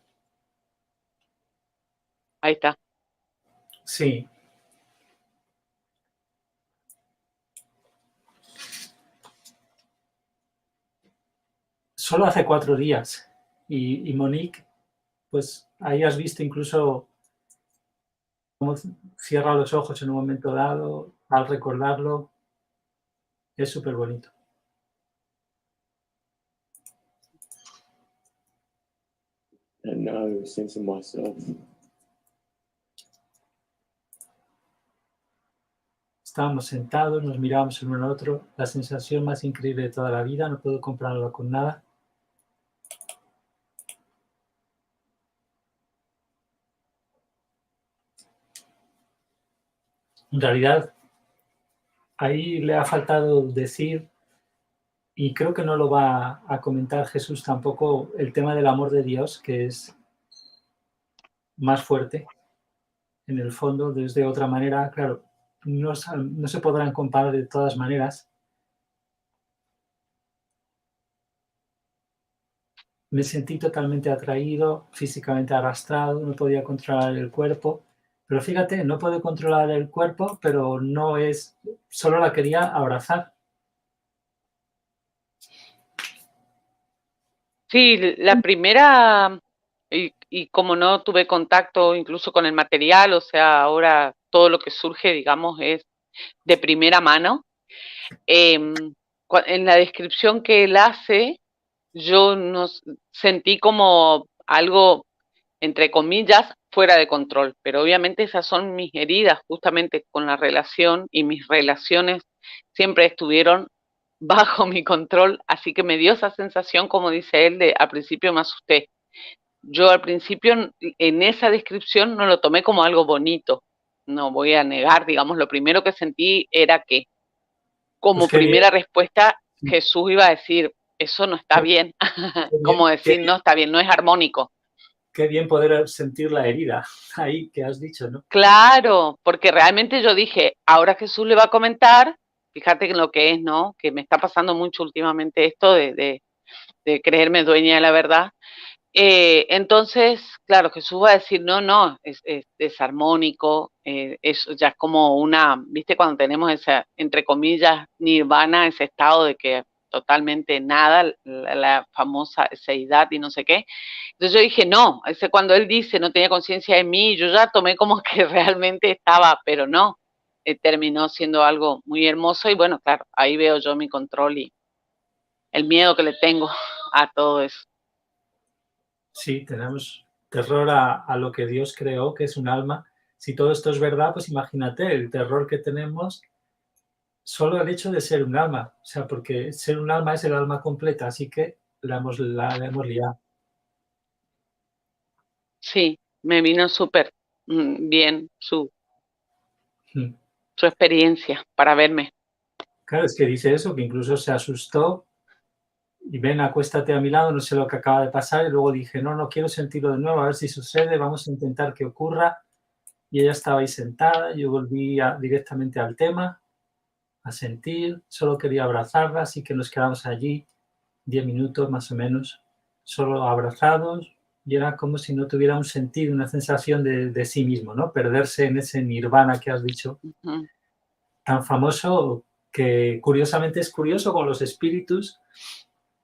Ahí está. Sí. Solo hace 4 días y Monique, pues ahí has visto incluso cómo cierra los ojos en un momento dado, al recordarlo, es súper bonito. And no sense of myself. Estábamos sentados, nos mirábamos el uno al otro, la sensación más increíble de toda la vida, no puedo compararlo con nada. En realidad, ahí le ha faltado decir, y creo que no lo va a comentar Jesús tampoco, el tema del amor de Dios, que es más fuerte, en el fondo, desde otra manera, claro, no se podrán comparar de todas maneras. Me sentí totalmente atraído, físicamente arrastrado, no podía controlar el cuerpo. Pero fíjate, no puedo controlar el cuerpo, pero no es... Solo la quería abrazar. Sí, la primera, y como no tuve contacto incluso con el material, o sea, ahora todo lo que surge, digamos, es de primera mano. En la descripción que él hace, yo sentí como algo, entre comillas, fuera de control, pero obviamente esas son mis heridas justamente con la relación, y mis relaciones siempre estuvieron bajo mi control, así que me dio esa sensación, como dice él, de al principio me asusté. Yo al principio en esa descripción no lo tomé como algo bonito, no voy a negar, digamos, lo primero que sentí era que como Pues primera respuesta Jesús iba a decir, eso no está bien, como decir, no está bien, no es armónico. Qué bien poder sentir la herida ahí que has dicho, ¿no? Claro, porque realmente yo dije, ahora Jesús le va a comentar, fíjate en lo que es, ¿no? Que me está pasando mucho últimamente esto de creerme dueña de la verdad. Entonces, claro, Jesús va a decir, no, es armónico, eso ya es como una, ¿viste? Cuando tenemos esa, entre comillas, nirvana, ese estado de que totalmente nada, la famosa seidad y no sé qué. Entonces yo dije, no, cuando él dice no tenía conciencia de mí, yo ya tomé como que realmente estaba, pero no, terminó siendo algo muy hermoso y bueno, claro, ahí veo yo mi control el miedo que le tengo a todo eso. Sí, tenemos terror a lo que Dios creó, que es un alma. Si todo esto es verdad, pues imagínate el terror que tenemos solo el hecho de ser un alma. O sea, porque ser un alma es el alma completa, así que la hemos liado. Sí, me vino súper bien su Mm. experiencia para verme. Claro, es que dice eso, que incluso se asustó y ven, acuéstate a mi lado, no sé lo que acaba de pasar, y luego dije, no quiero sentirlo de nuevo, a ver si sucede, vamos a intentar que ocurra. Y ella estaba ahí sentada, yo volví directamente al tema, a sentir, solo quería abrazarla, así que nos quedamos allí 10 minutos más o menos, solo abrazados, y era como si no tuviera un sentido, una sensación de sí mismo, ¿no? Perderse en ese nirvana que has dicho, tan famoso, que curiosamente es curioso con los espíritus,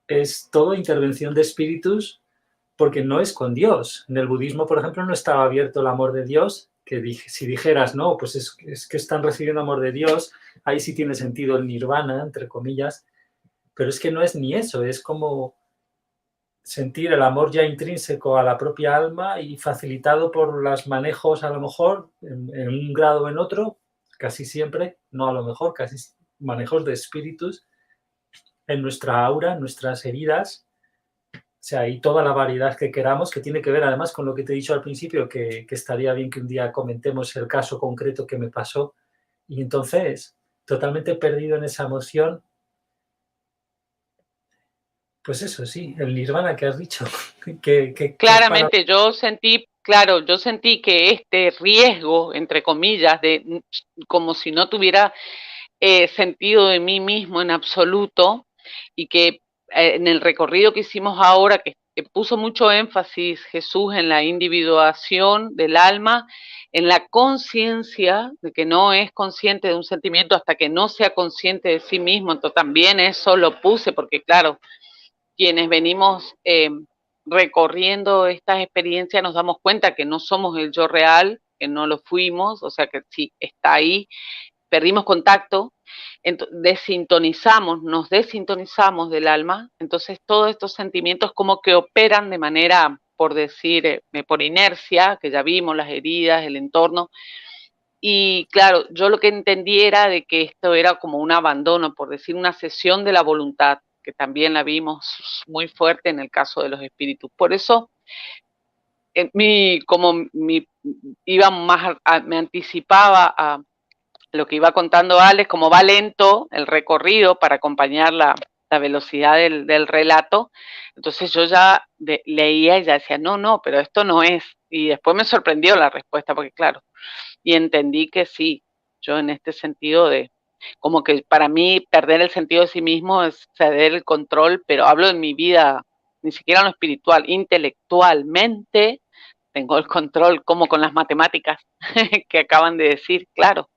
es todo intervención de espíritus, porque no es con Dios. En el budismo, por ejemplo, no estaba abierto el amor de Dios, que si dijeras, no, pues es que están recibiendo amor de Dios, ahí sí tiene sentido el nirvana, entre comillas, pero es que no es ni eso, es como sentir el amor ya intrínseco a la propia alma y facilitado por los manejos, a lo mejor, en un grado o en otro, casi siempre, no a lo mejor, casi manejos de espíritus en nuestra aura, en nuestras heridas, o sea, y toda la variedad que queramos, que tiene que ver además con lo que te he dicho al principio, que estaría bien que un día comentemos el caso concreto que me pasó. Y entonces, totalmente perdido en esa emoción, pues eso sí, el nirvana que has dicho. Claramente, yo sentí que este riesgo, entre comillas, de como si no tuviera sentido de mí mismo en absoluto, y que en el recorrido que hicimos ahora, que puso mucho énfasis Jesús en la individuación del alma, en la conciencia de que no es consciente de un sentimiento hasta que no sea consciente de sí mismo. Entonces también eso lo puse, porque claro, quienes venimos recorriendo estas experiencias nos damos cuenta que no somos el yo real, que no lo fuimos, o sea que sí, está ahí, perdimos contacto, nos desintonizamos del alma, entonces todos estos sentimientos como que operan de manera, por decir, por inercia, que ya vimos las heridas, el entorno, y claro, yo lo que entendí era de que esto era como un abandono, por decir, una cesión de la voluntad, que también la vimos muy fuerte en el caso de los espíritus. Por eso, me anticipaba a lo que iba contando Alex, como va lento el recorrido para acompañar la velocidad del relato, entonces yo ya leía y ya decía, no, pero esto no es. Y después me sorprendió la respuesta, porque claro, y entendí que sí, yo en este sentido de, como que para mí perder el sentido de sí mismo es ceder el control, pero hablo de mi vida, ni siquiera en lo espiritual, intelectualmente tengo el control, como con las matemáticas que acaban de decir, claro.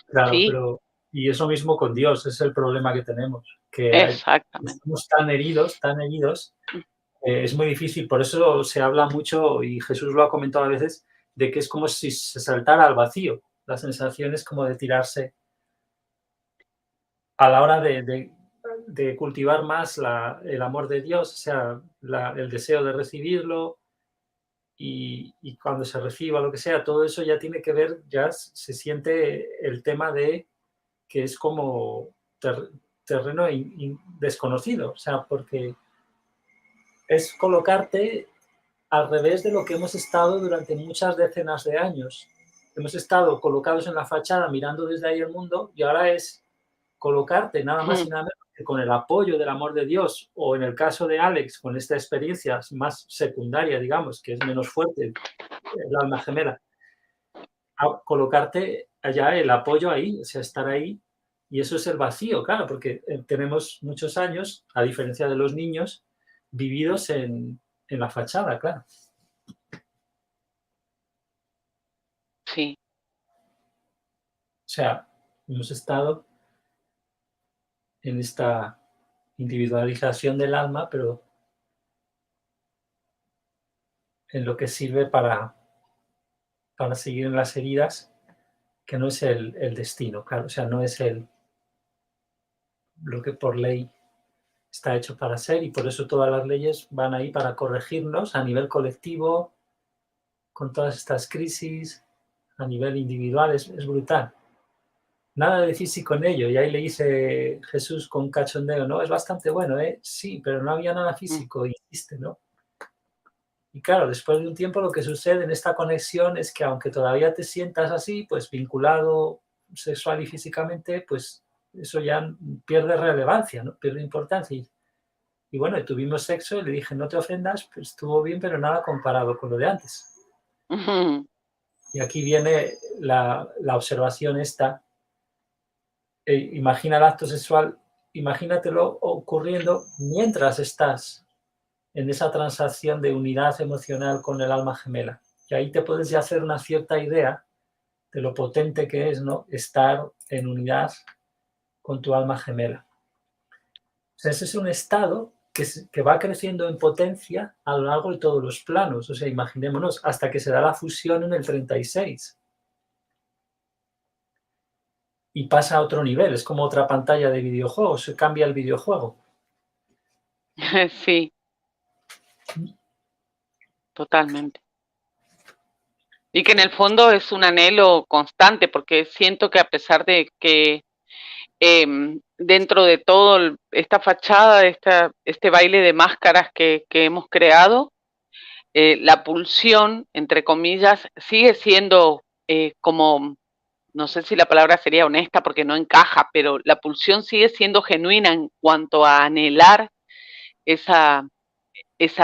Claro, sí. pero y eso mismo con Dios, es el problema que tenemos, que estamos tan heridos, es muy difícil, por eso se habla mucho, y Jesús lo ha comentado a veces, de que es como si se saltara al vacío, la sensación es como de tirarse a la hora de cultivar más el amor de Dios, o sea, el deseo de recibirlo, y cuando se reciba lo que sea, todo eso ya tiene que ver, ya se siente el tema de que es como terreno desconocido, o sea, porque es colocarte al revés de lo que hemos estado durante muchas decenas de años. Hemos estado colocados en la fachada mirando desde ahí el mundo, y ahora es colocarte nada más y nada menos que con el apoyo del amor de Dios, o en el caso de Alex, con esta experiencia más secundaria, digamos, que es menos fuerte, el alma gemela, a colocarte allá el apoyo ahí, o sea, estar ahí, y eso es el vacío, claro, porque tenemos muchos años, a diferencia de los niños, vividos en la fachada, claro. Sí. O sea, hemos estado en esta individualización del alma, pero en lo que sirve para seguir en las heridas, que no es el destino, claro, o sea, no es lo que por ley está hecho para ser y por eso todas las leyes van ahí para corregirnos a nivel colectivo, con todas estas crisis, a nivel individual, es brutal. Nada de físico en ello, y ahí le dice Jesús con cachondeo, ¿no? Es bastante bueno, ¿eh? Sí, pero no había nada físico, insiste, ¿no? Y claro, después de un tiempo lo que sucede en esta conexión es que aunque todavía te sientas así, pues vinculado sexual y físicamente, pues eso ya pierde relevancia, ¿no? Pierde importancia. Y bueno, tuvimos sexo y le dije, no te ofendas, pues estuvo bien, pero nada comparado con lo de antes. Y aquí viene la observación esta. Imagina el acto sexual, imagínatelo ocurriendo mientras estás en esa transacción de unidad emocional con el alma gemela. Y ahí te puedes ya hacer una cierta idea de lo potente que es, ¿no? Estar en unidad con tu alma gemela. O sea, ese es un estado que va creciendo en potencia a lo largo de todos los planos. O sea, imaginémonos, hasta que se da la fusión en el 36. Y pasa a otro nivel, es como otra pantalla de videojuego, se cambia el videojuego. Sí. Totalmente. Y que en el fondo es un anhelo constante, porque siento que a pesar de que dentro de todo esta fachada, este baile de máscaras que hemos creado, la pulsión, entre comillas, sigue siendo como, no sé si la palabra sería honesta porque no encaja, pero la pulsión sigue siendo genuina en cuanto a anhelar esa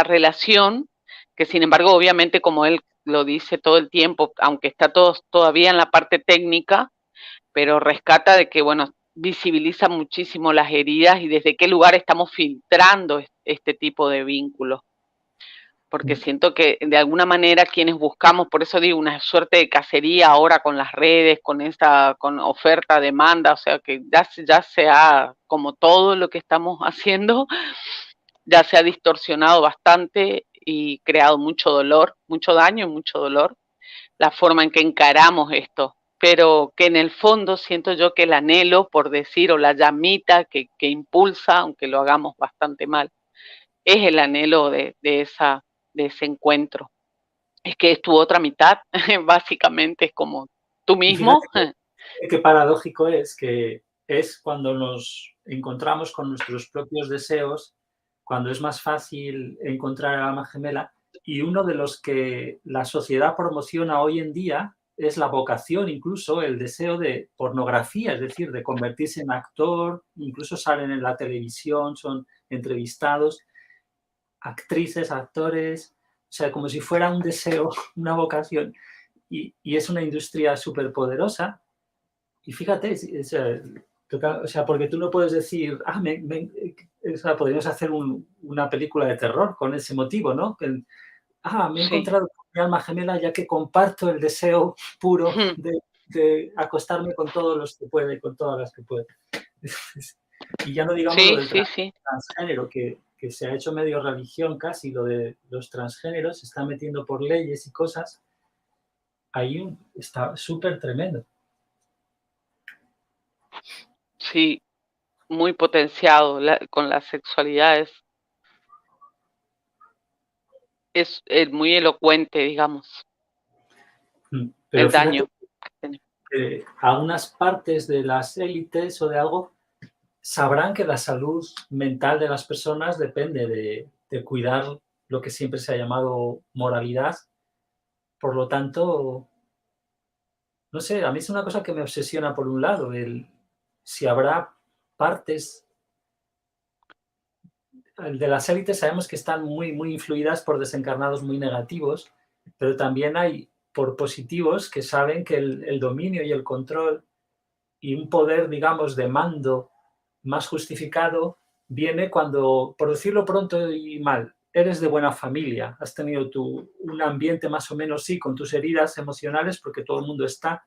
relación, que sin embargo, obviamente, como él lo dice todo el tiempo, aunque está todavía en la parte técnica, pero rescata de que, bueno, visibiliza muchísimo las heridas y desde qué lugar estamos filtrando este tipo de vínculos. Porque siento que de alguna manera quienes buscamos, por eso digo, una suerte de cacería ahora con las redes, con oferta, demanda, o sea que ya se ha, como todo lo que estamos haciendo, ya se ha distorsionado bastante y creado mucho dolor, mucho daño y mucho dolor, la forma en que encaramos esto, pero que en el fondo siento yo que el anhelo, por decir, o la llamita que impulsa, aunque lo hagamos bastante mal, es el anhelo de ese encuentro. Es que es tu otra mitad, básicamente es como tú mismo. Qué paradójico es que es cuando nos encontramos con nuestros propios deseos, cuando es más fácil encontrar el alma gemela, y uno de los que la sociedad promociona hoy en día es la vocación, incluso el deseo de pornografía, es decir, de convertirse en actor, incluso salen en la televisión, son entrevistados, actrices, actores, o sea, como si fuera un deseo, una vocación, y es una industria súper poderosa. Y fíjate, o sea, porque tú no puedes decir, o sea, podríamos hacer una película de terror con ese motivo, ¿no? Me he encontrado con mi alma gemela ya que comparto el deseo puro de acostarme con todos los que puede, con todas las que puede. Y ya no digamos lo del transgénero, que se ha hecho medio religión casi, lo de los transgéneros, se está metiendo por leyes y cosas. Ahí está súper tremendo. Sí, muy potenciado con la sexualidad, es muy elocuente, digamos, pero el daño. Algunas partes de las élites o de algo sabrán que la salud mental de las personas depende de cuidar lo que siempre se ha llamado moralidad. Por lo tanto, no sé, a mí es una cosa que me obsesiona por un lado, si habrá partes de las élites, sabemos que están muy, muy influidas por desencarnados muy negativos, pero también hay por positivos que saben que el dominio y el control y un poder, digamos, de mando más justificado viene cuando, por decirlo pronto y mal, eres de buena familia, has tenido un ambiente más o menos, sí, con tus heridas emocionales, porque todo el mundo está,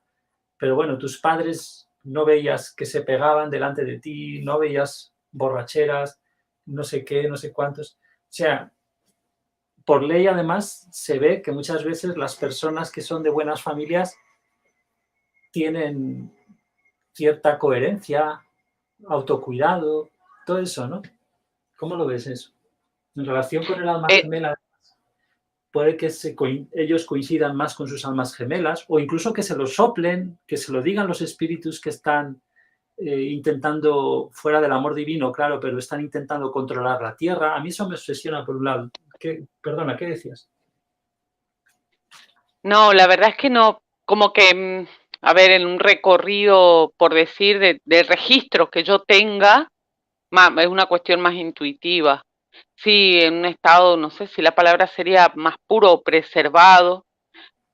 pero bueno, tus padres no veías que se pegaban delante de ti, no veías borracheras, no sé qué, no sé cuántos. O sea, por ley además se ve que muchas veces las personas que son de buenas familias tienen cierta coherencia, autocuidado, todo eso, ¿no? ¿Cómo lo ves eso? En relación con el alma gemela, puede que ellos coincidan más con sus almas gemelas, o incluso que se lo soplen, que se lo digan los espíritus que están intentando, fuera del amor divino, claro, pero están intentando controlar la tierra. A mí eso me obsesiona por un lado. Perdona, ¿qué decías? No, la verdad es que no, como que, a ver, en un recorrido, por decir, de registros que yo tenga, es una cuestión más intuitiva. Sí, en un estado, no sé si la palabra sería más puro o preservado,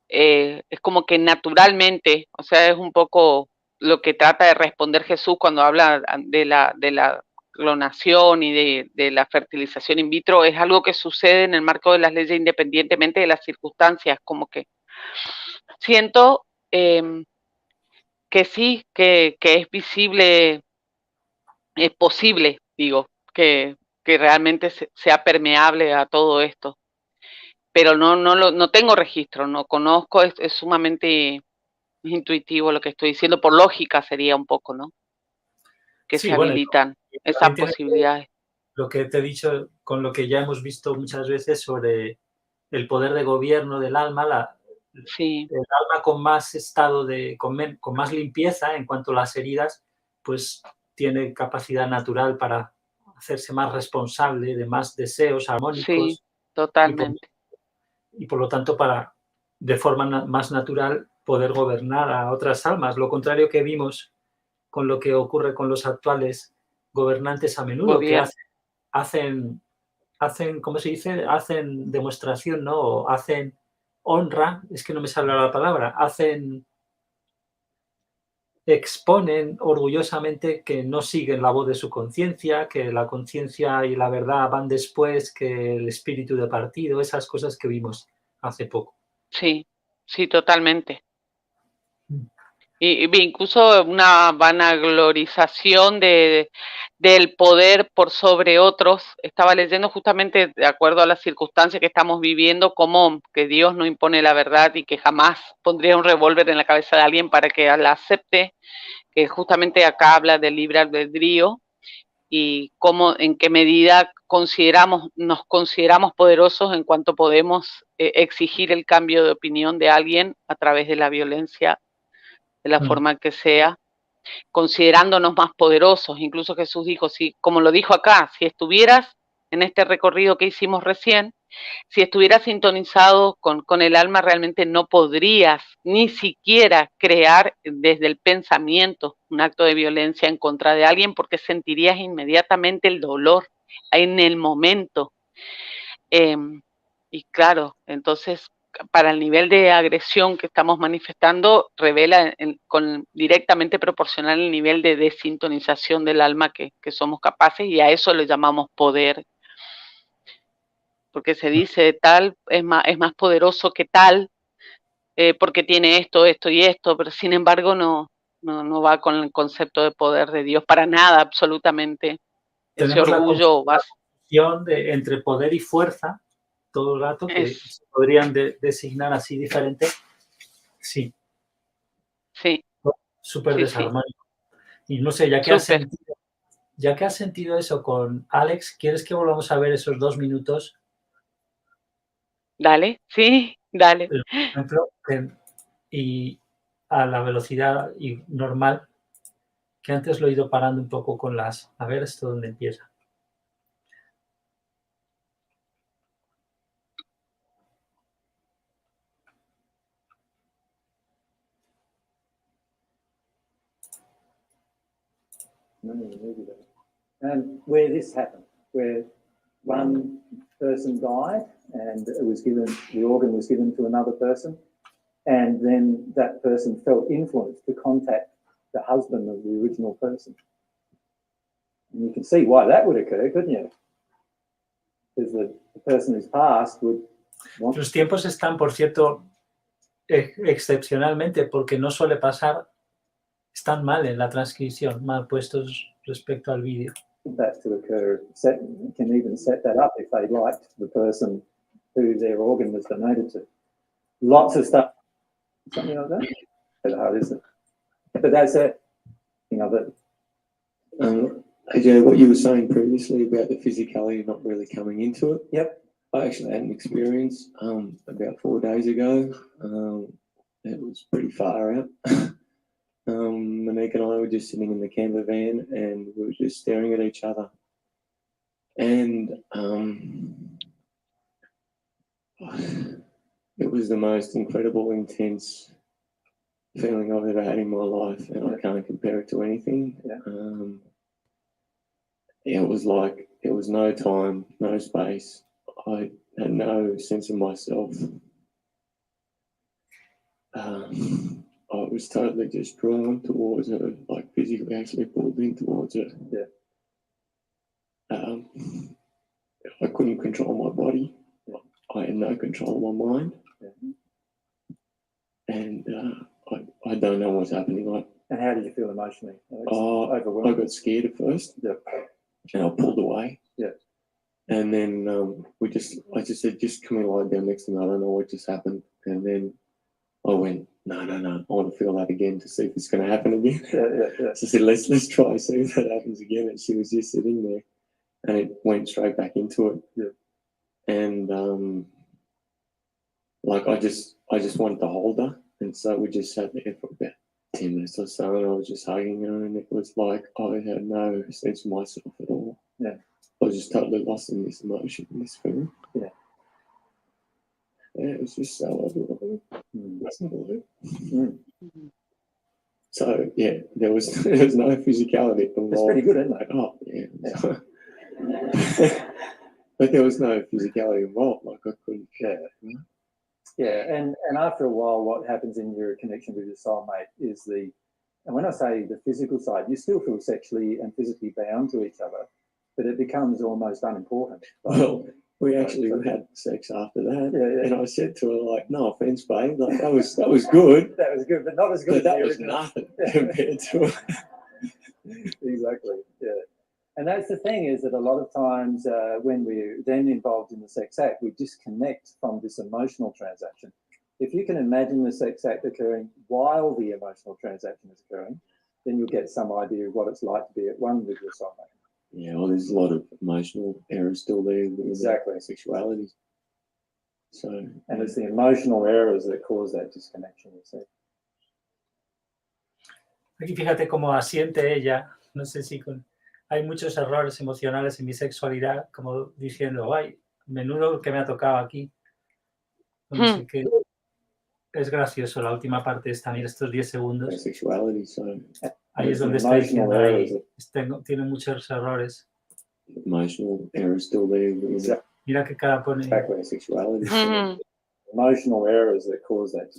es como que naturalmente, o sea, es un poco lo que trata de responder Jesús cuando habla de la clonación y de la fertilización in vitro, es algo que sucede en el marco de las leyes independientemente de las circunstancias, como que siento que sí, que es visible, es posible, digo, que realmente sea permeable a todo esto. Pero no tengo registro, no conozco, es sumamente intuitivo lo que estoy diciendo, por lógica sería un poco, ¿no? Que Sí, se bueno, habilitan esas posibilidades. Lo que te he dicho, con lo que ya hemos visto muchas veces sobre el poder de gobierno del alma, Sí. el alma con más estado con más limpieza en cuanto a las heridas, pues tiene capacidad natural para hacerse más responsable de más deseos armónicos. Sí, totalmente. Y por lo tanto, para de forma más natural poder gobernar a otras almas. Lo contrario que vimos con lo que ocurre con los actuales gobernantes a menudo, que hacen, ¿cómo se dice? Hacen demostración, ¿no? O hacen honra, es que no me sale la palabra, exponen orgullosamente que no siguen la voz de su conciencia, que la conciencia y la verdad van después que el espíritu de partido, esas cosas que vimos hace poco. Sí, sí, totalmente. Y incluso una vanaglorización del poder por sobre otros. Estaba leyendo justamente, de acuerdo a las circunstancias que estamos viviendo, como que Dios no impone la verdad y que jamás pondría un revólver en la cabeza de alguien para que la acepte, que justamente acá habla del libre albedrío y cómo, en qué medida nos consideramos poderosos en cuanto podemos exigir el cambio de opinión de alguien a través de la violencia, de la forma que sea, considerándonos más poderosos. Incluso Jesús dijo, si, como lo dijo acá, si estuvieras en este recorrido que hicimos recién, si estuvieras sintonizado con el alma, realmente no podrías ni siquiera crear desde el pensamiento un acto de violencia en contra de alguien, porque sentirías inmediatamente el dolor en el momento. Y claro, entonces, para el nivel de agresión que estamos manifestando, revela directamente proporcional el nivel de desintonización del alma que somos capaces, y a eso le llamamos poder. Porque se dice tal es más poderoso que tal, porque tiene esto, esto y esto, pero sin embargo no va con el concepto de poder de Dios para nada, absolutamente. Ese Tenemos orgullo la confusión entre poder y fuerza todo el rato, que se podrían designar así diferente. Sí. Sí. Súper desarmónico. Y no sé, ya que has sentido eso con Alex, ¿quieres que volvamos a ver esos 2 minutos? Dale, sí, dale. Por ejemplo, y a la velocidad normal, que antes lo he ido parando un poco con las... A ver esto dónde empieza. And where this happened, where one person died and the organ was given to another person, and then that person felt influenced to contact the husband of the original person. And you can see why that would occur, couldn't you? Because the person who's passed would want... Los tiempos están, por cierto, excepcionalmente, porque no suele pasar, están mal en la transcripción, mal puestos respecto al vídeo. That to occur, can even set that up if they liked the person who their organ was donated to. Lots of stuff, something like that. It's hard, isn't it? But that's it. You know, Yeah, what you were saying previously about the physicality not really coming into it. Yep. I actually had an experience about 4 days ago. It was pretty far out. Monique and I were just sitting in the camper van and we were just staring at each other. And it was the most incredible, intense feeling I've ever had in my life, and I can't compare it to anything. It was like it was no time, no space. I had no sense of myself. I was totally just drawn towards her, like physically actually pulled in towards her. I couldn't control my body. I had no control of my mind. And I don't know what's happening. And how did you feel emotionally? I got scared at first. And I pulled away. And then I just said, just come and lie down next to me. I don't know what just happened. And then I went, no. I want to feel that again to see if it's going to happen again. So I said, let's try see if that happens again. And she was just sitting there, and it went straight back into it. And like I just wanted to hold her, and so we just sat there for about 10 minutes or so, and I was just hugging her, and it was like I had no sense of myself at all. I was just totally lost in this emotion, in this feeling. It was just so overwhelming. So there was no physicality involved. It's pretty good, isn't it? Oh yeah. But there was no physicality involved. Like I couldn't. And after a while, what happens in your connection with your soulmate is and when I say the physical side, you still feel sexually and physically bound to each other, but it becomes almost unimportant. Well, we actually had sex after that, and I said to her, like, no offense, babe, like that was good. That was good, but not as good. But that was nothing compared to it. Exactly. And that's the thing, is that a lot of times when we're then involved in the sex act, we disconnect from this emotional transaction. If you can imagine the sex act occurring while the emotional transaction is occurring, then you'll get some idea of what it's like to be at one with your soulmate. Yeah, well, there's a lot of emotional errors still there with sexuality. So, and it's the emotional errors that cause that disconnection, you see. Aquí fíjate cómo asiente ella, no sé si hay muchos errores emocionales en mi sexualidad, como diciendo, ay, menudo que me ha tocado aquí. No sé qué. Es gracioso la última parte esta, mira, estos 10 segundos. Ahí es donde está diciendo, tiene muchos errores. Emotional errors still there. Mira que cada pone. Emotional errors that cause that.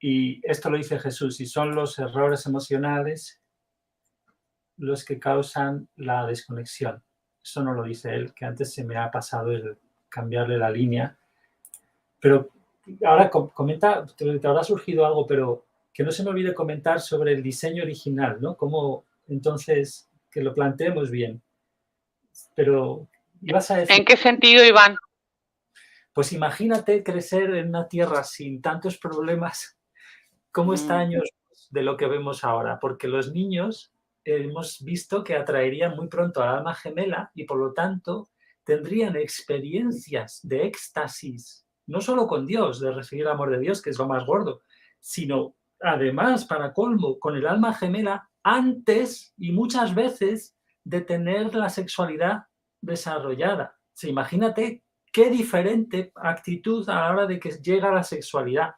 Y esto lo dice Jesús, y son los errores emocionales los que causan la desconexión. Eso no lo dice él, que antes se me ha pasado el cambiarle la línea. Pero ahora comenta, te habrá surgido algo, pero que no se me olvide comentar sobre el diseño original, ¿no? Cómo, entonces, que lo planteemos bien. Pero, ¿ibas a decir? ¿En qué sentido, Iván? Pues imagínate crecer en una tierra sin tantos problemas, ¿cómo está años de lo que vemos ahora? Porque los niños hemos visto que atraerían muy pronto al alma gemela y, por lo tanto, tendrían experiencias de éxtasis, no solo con Dios, de recibir el amor de Dios, que es lo más gordo, sino, además, para colmo, con el alma gemela antes y muchas veces de tener la sexualidad desarrollada. O sea, imagínate qué diferente actitud a la hora de que llega la sexualidad. O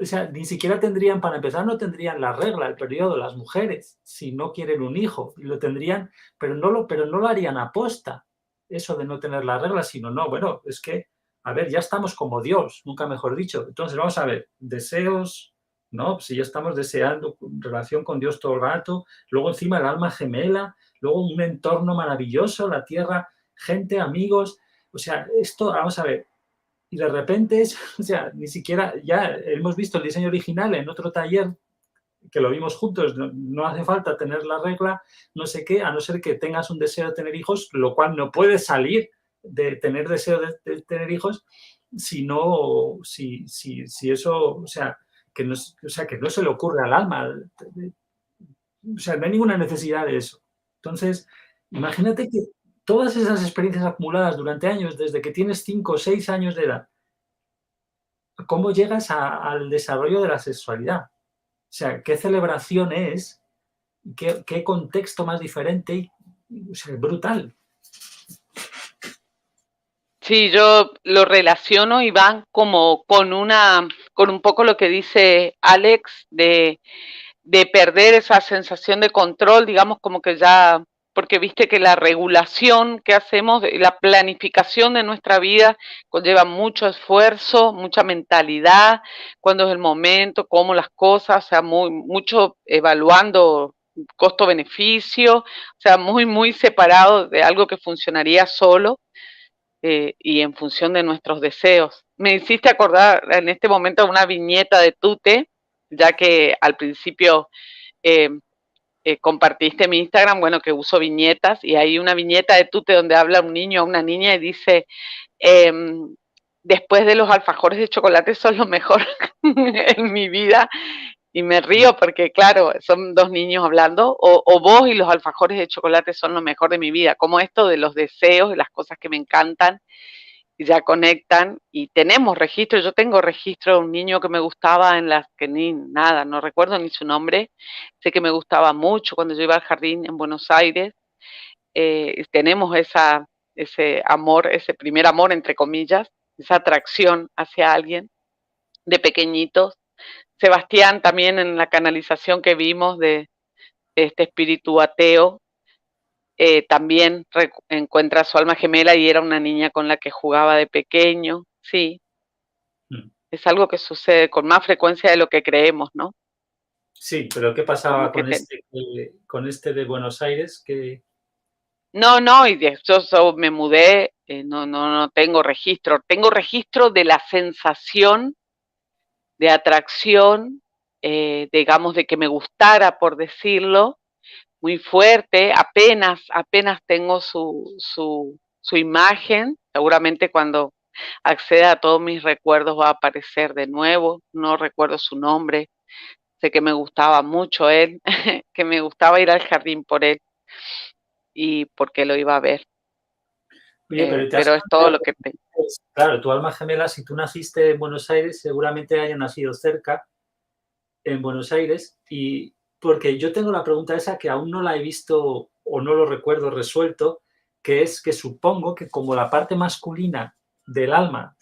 sea, ni siquiera tendrían, para empezar, no tendrían la regla, el periodo, las mujeres, si no quieren un hijo, y lo tendrían, pero no lo harían aposta, eso de no tener la regla, sino, no, bueno, es que, a ver, ya estamos como Dios, nunca mejor dicho. Entonces, vamos a ver, deseos, ¿no? Si ya estamos deseando relación con Dios todo el rato, luego encima el alma gemela, luego un entorno maravilloso, la tierra, gente, amigos, o sea, esto, vamos a ver, y de repente, o sea, ni siquiera, ya hemos visto el diseño original en otro taller, que lo vimos juntos, no hace falta tener la regla, no sé qué, a no ser que tengas un deseo de tener hijos, lo cual no puede salir de tener deseo de tener hijos, si eso, o sea, que no se le ocurre al alma o sea, no hay ninguna necesidad de eso. Entonces, imagínate que todas esas experiencias acumuladas durante años, desde que tienes 5 o 6 años de edad, ¿cómo llegas al desarrollo de la sexualidad? O sea, ¿qué celebración es? ¿Qué contexto más diferente? O sea, brutal. Sí, yo lo relaciono, Iván, como con un poco lo que dice Alex de perder esa sensación de control, digamos, como que ya, porque viste que la regulación que hacemos, la planificación de nuestra vida conlleva mucho esfuerzo, mucha mentalidad, cuándo es el momento, cómo las cosas, o sea, mucho evaluando costo-beneficio, o sea, muy separado de algo que funcionaría solo. Y en función de nuestros deseos. Me hiciste acordar en este momento una viñeta de Tute, ya que al principio compartiste mi Instagram, bueno, que uso viñetas, y hay una viñeta de Tute donde habla un niño a una niña y dice, después de los alfajores de chocolate son lo mejor en mi vida. Y me río porque, claro, son dos niños hablando, o vos y los alfajores de chocolate son lo mejor de mi vida, como esto de los deseos y las cosas que me encantan, y ya conectan, y tenemos registro, yo tengo registro de un niño que me gustaba en las que ni nada, no recuerdo ni su nombre, sé que me gustaba mucho cuando yo iba al jardín en Buenos Aires, tenemos ese amor, ese primer amor, entre comillas, esa atracción hacia alguien de pequeñitos. Sebastián también en la canalización que vimos de este espíritu ateo, también encuentra a su alma gemela y era una niña con la que jugaba de pequeño, sí. Es algo que sucede con más frecuencia de lo que creemos, ¿no? Sí, pero ¿qué pasaba Como que con este de Buenos Aires? No, y yo me mudé, no tengo registro de la sensación de atracción, digamos, de que me gustara, por decirlo, muy fuerte, apenas tengo su imagen, seguramente cuando acceda a todos mis recuerdos va a aparecer de nuevo, no recuerdo su nombre, sé que me gustaba mucho él, que me gustaba ir al jardín por él y porque lo iba a ver. Oye, pero es todo lo que tengo. Claro, tu alma gemela, si tú naciste en Buenos Aires, seguramente haya nacido cerca, en Buenos Aires, y porque yo tengo la pregunta esa que aún no la he visto o no lo recuerdo resuelto, que es que supongo que como la parte masculina del alma,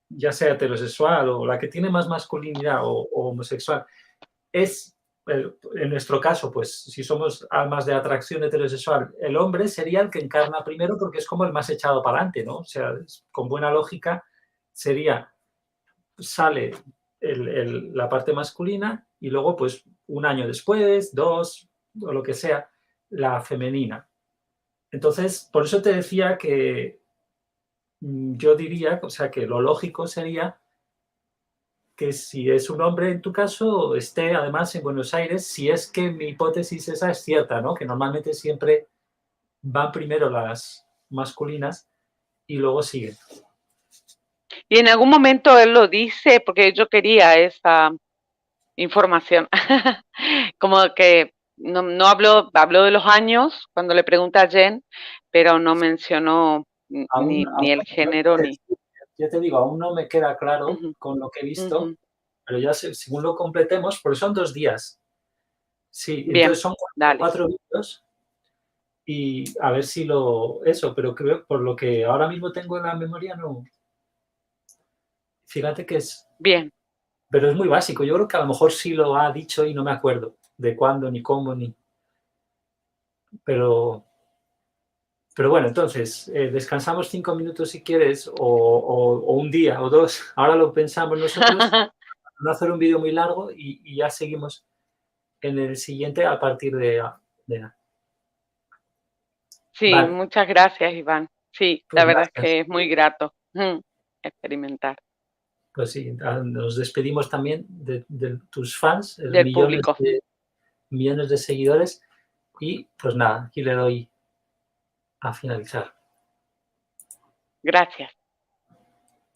ya sea heterosexual o la que tiene más masculinidad o homosexual, es, en nuestro caso, pues si somos almas de atracción heterosexual, el hombre sería el que encarna primero porque es como el más echado para adelante, ¿no? O sea, con buena lógica sería, sale la parte masculina y luego, pues, un año después, 2, o lo que sea, la femenina. Entonces, por eso te decía que yo diría, o sea, que lo lógico sería que si es un hombre en tu caso, esté además en Buenos Aires, si es que mi hipótesis esa es cierta, ¿no? Que normalmente siempre van primero las masculinas y luego siguen. Y en algún momento él lo dice, porque yo quería esa información, como que no habló de los años cuando le pregunta a Jen, pero no mencionó ni el género ni... Ya te digo, aún no me queda claro con lo que he visto, pero ya según lo completemos, porque son 2 días. Sí, Bien, entonces son 4 vídeos y a ver si eso, pero creo, por lo que ahora mismo tengo en la memoria, no. Fíjate que es... Bien. Pero es muy básico. Yo creo que a lo mejor sí lo ha dicho y no me acuerdo de cuándo, ni cómo, ni... Pero bueno, entonces, descansamos 5 minutos si quieres, o un día, o 2. Ahora lo pensamos nosotros, no hacer un vídeo muy largo y ya seguimos en el siguiente a partir de Sí, vale. muchas gracias, Iván. Sí, Pues la verdad gracias. es que es muy grato experimentar. Pues sí, nos despedimos también de tus fans, Del público. millones de seguidores, y pues nada, aquí le doy a finalizar. Gracias.